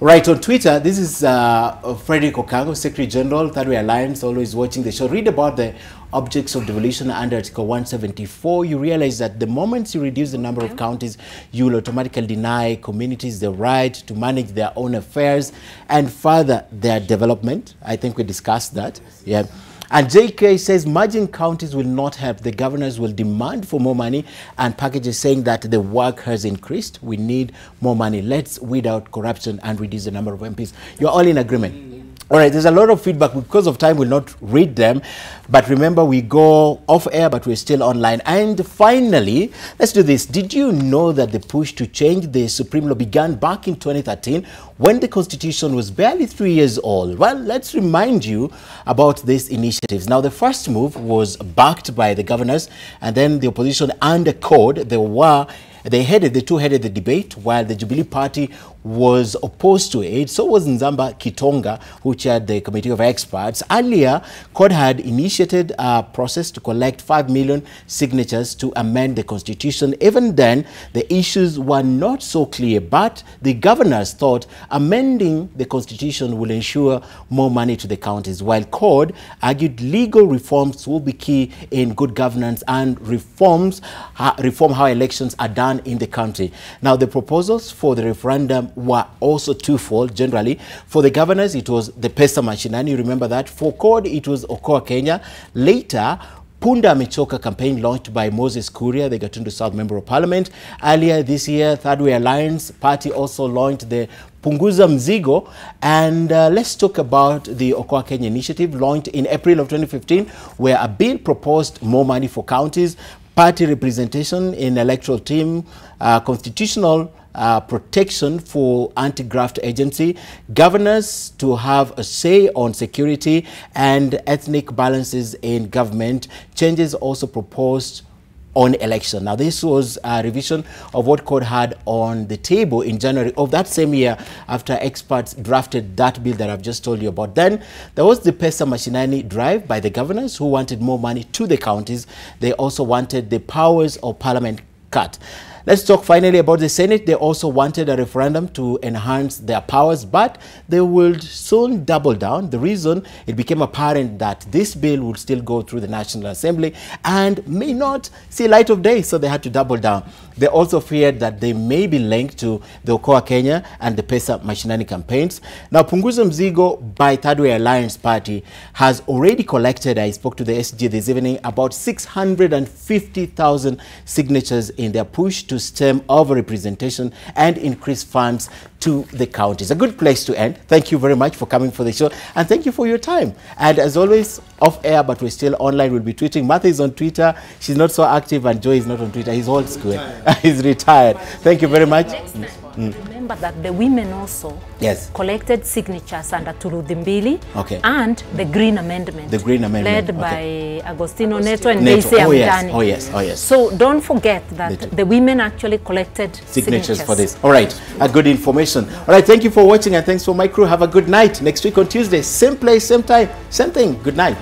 Right, on Twitter, this is Frederick Okango, Secretary General, Third Way Alliance, always watching the show. Read about the objects of devolution under Article 174. You realize that the moment you reduce the number of counties, you will automatically deny communities the right to manage their own affairs and further their development. I think we discussed that. Yeah. And JK says merging counties will not help. The governors will demand for more money, and packages saying that the work has increased. We need more money. Let's weed out corruption and reduce the number of MPs. You're all in agreement. All right, there's a lot of feedback. Because of time, we'll not read them. But remember, we go off air, but we're still online. And finally, let's do this. Did you know that the push to change the Supreme Law began back in 2013 when the Constitution was barely 3 years old? Well, let's remind you about these initiatives. Now, the first move was backed by the governors, and then the opposition and the code. The two headed the debate, while the Jubilee Party was opposed to it. So was Nzamba Kitonga, who chaired the committee of experts. Earlier, CORD had initiated a process to collect 5 million signatures to amend the constitution. Even then, the issues were not so clear, but the governors thought amending the constitution will ensure more money to the counties, while CORD argued legal reforms will be key in good governance and reform how elections are done in the country. Now, the proposals for the referendum were also twofold. Generally, for the governors, it was the Pesa Mashinani. You remember that. For CORD, it was Okoa Kenya. Later, Punda Amechoka campaign launched by Moses Kuria, the Gatundu South Member of Parliament. Earlier this year, Third Way Alliance Party also launched the Punguza Mzigo. And let's talk about the Okoa Kenya initiative launched in April of 2015, where a bill proposed more money for counties, party representation in electoral team, constitutional protection for anti-graft agency, governors to have a say on security and ethnic balances in government, changes also proposed on election. Now, this was a revision of what CORD had on the table in January of that same year after experts drafted that bill that I've just told you about. Then there was the Pesa Mashinani drive by the governors who wanted more money to the counties. They also wanted the powers of parliament cut. Let's talk finally about the Senate. They also wanted a referendum to enhance their powers, but they will soon double down. The reason, it became apparent that this bill would still go through the National Assembly and may not see light of day, so they had to double down. They also feared that they may be linked to the Okoa Kenya and the Pesa Mashinani campaigns. Now, Punguza Mzigo by Third Way Alliance Party has already collected, I spoke to the SG this evening, about 650,000 signatures in their push to stem over-representation and increase funds to the counties. A good place to end. Thank you very much for coming for the show, and thank you for your time. And as always, off air, but we're still online. We'll be tweeting. Martha is on Twitter. She's not so active, and Joy is not on Twitter. He's old school. He's retired. Thank you very much. Remember that the women also collected signatures under Turudhimbili and the Green Amendment. The Green Amendment. Led by Agostino Neto and Daisy Amdani. Oh yes. So don't forget that the women actually collected signatures for this. All right. Good information. All right. Thank you for watching, and thanks for my crew. Have a good night. Next week on Tuesday, same place, same time, same thing. Good night.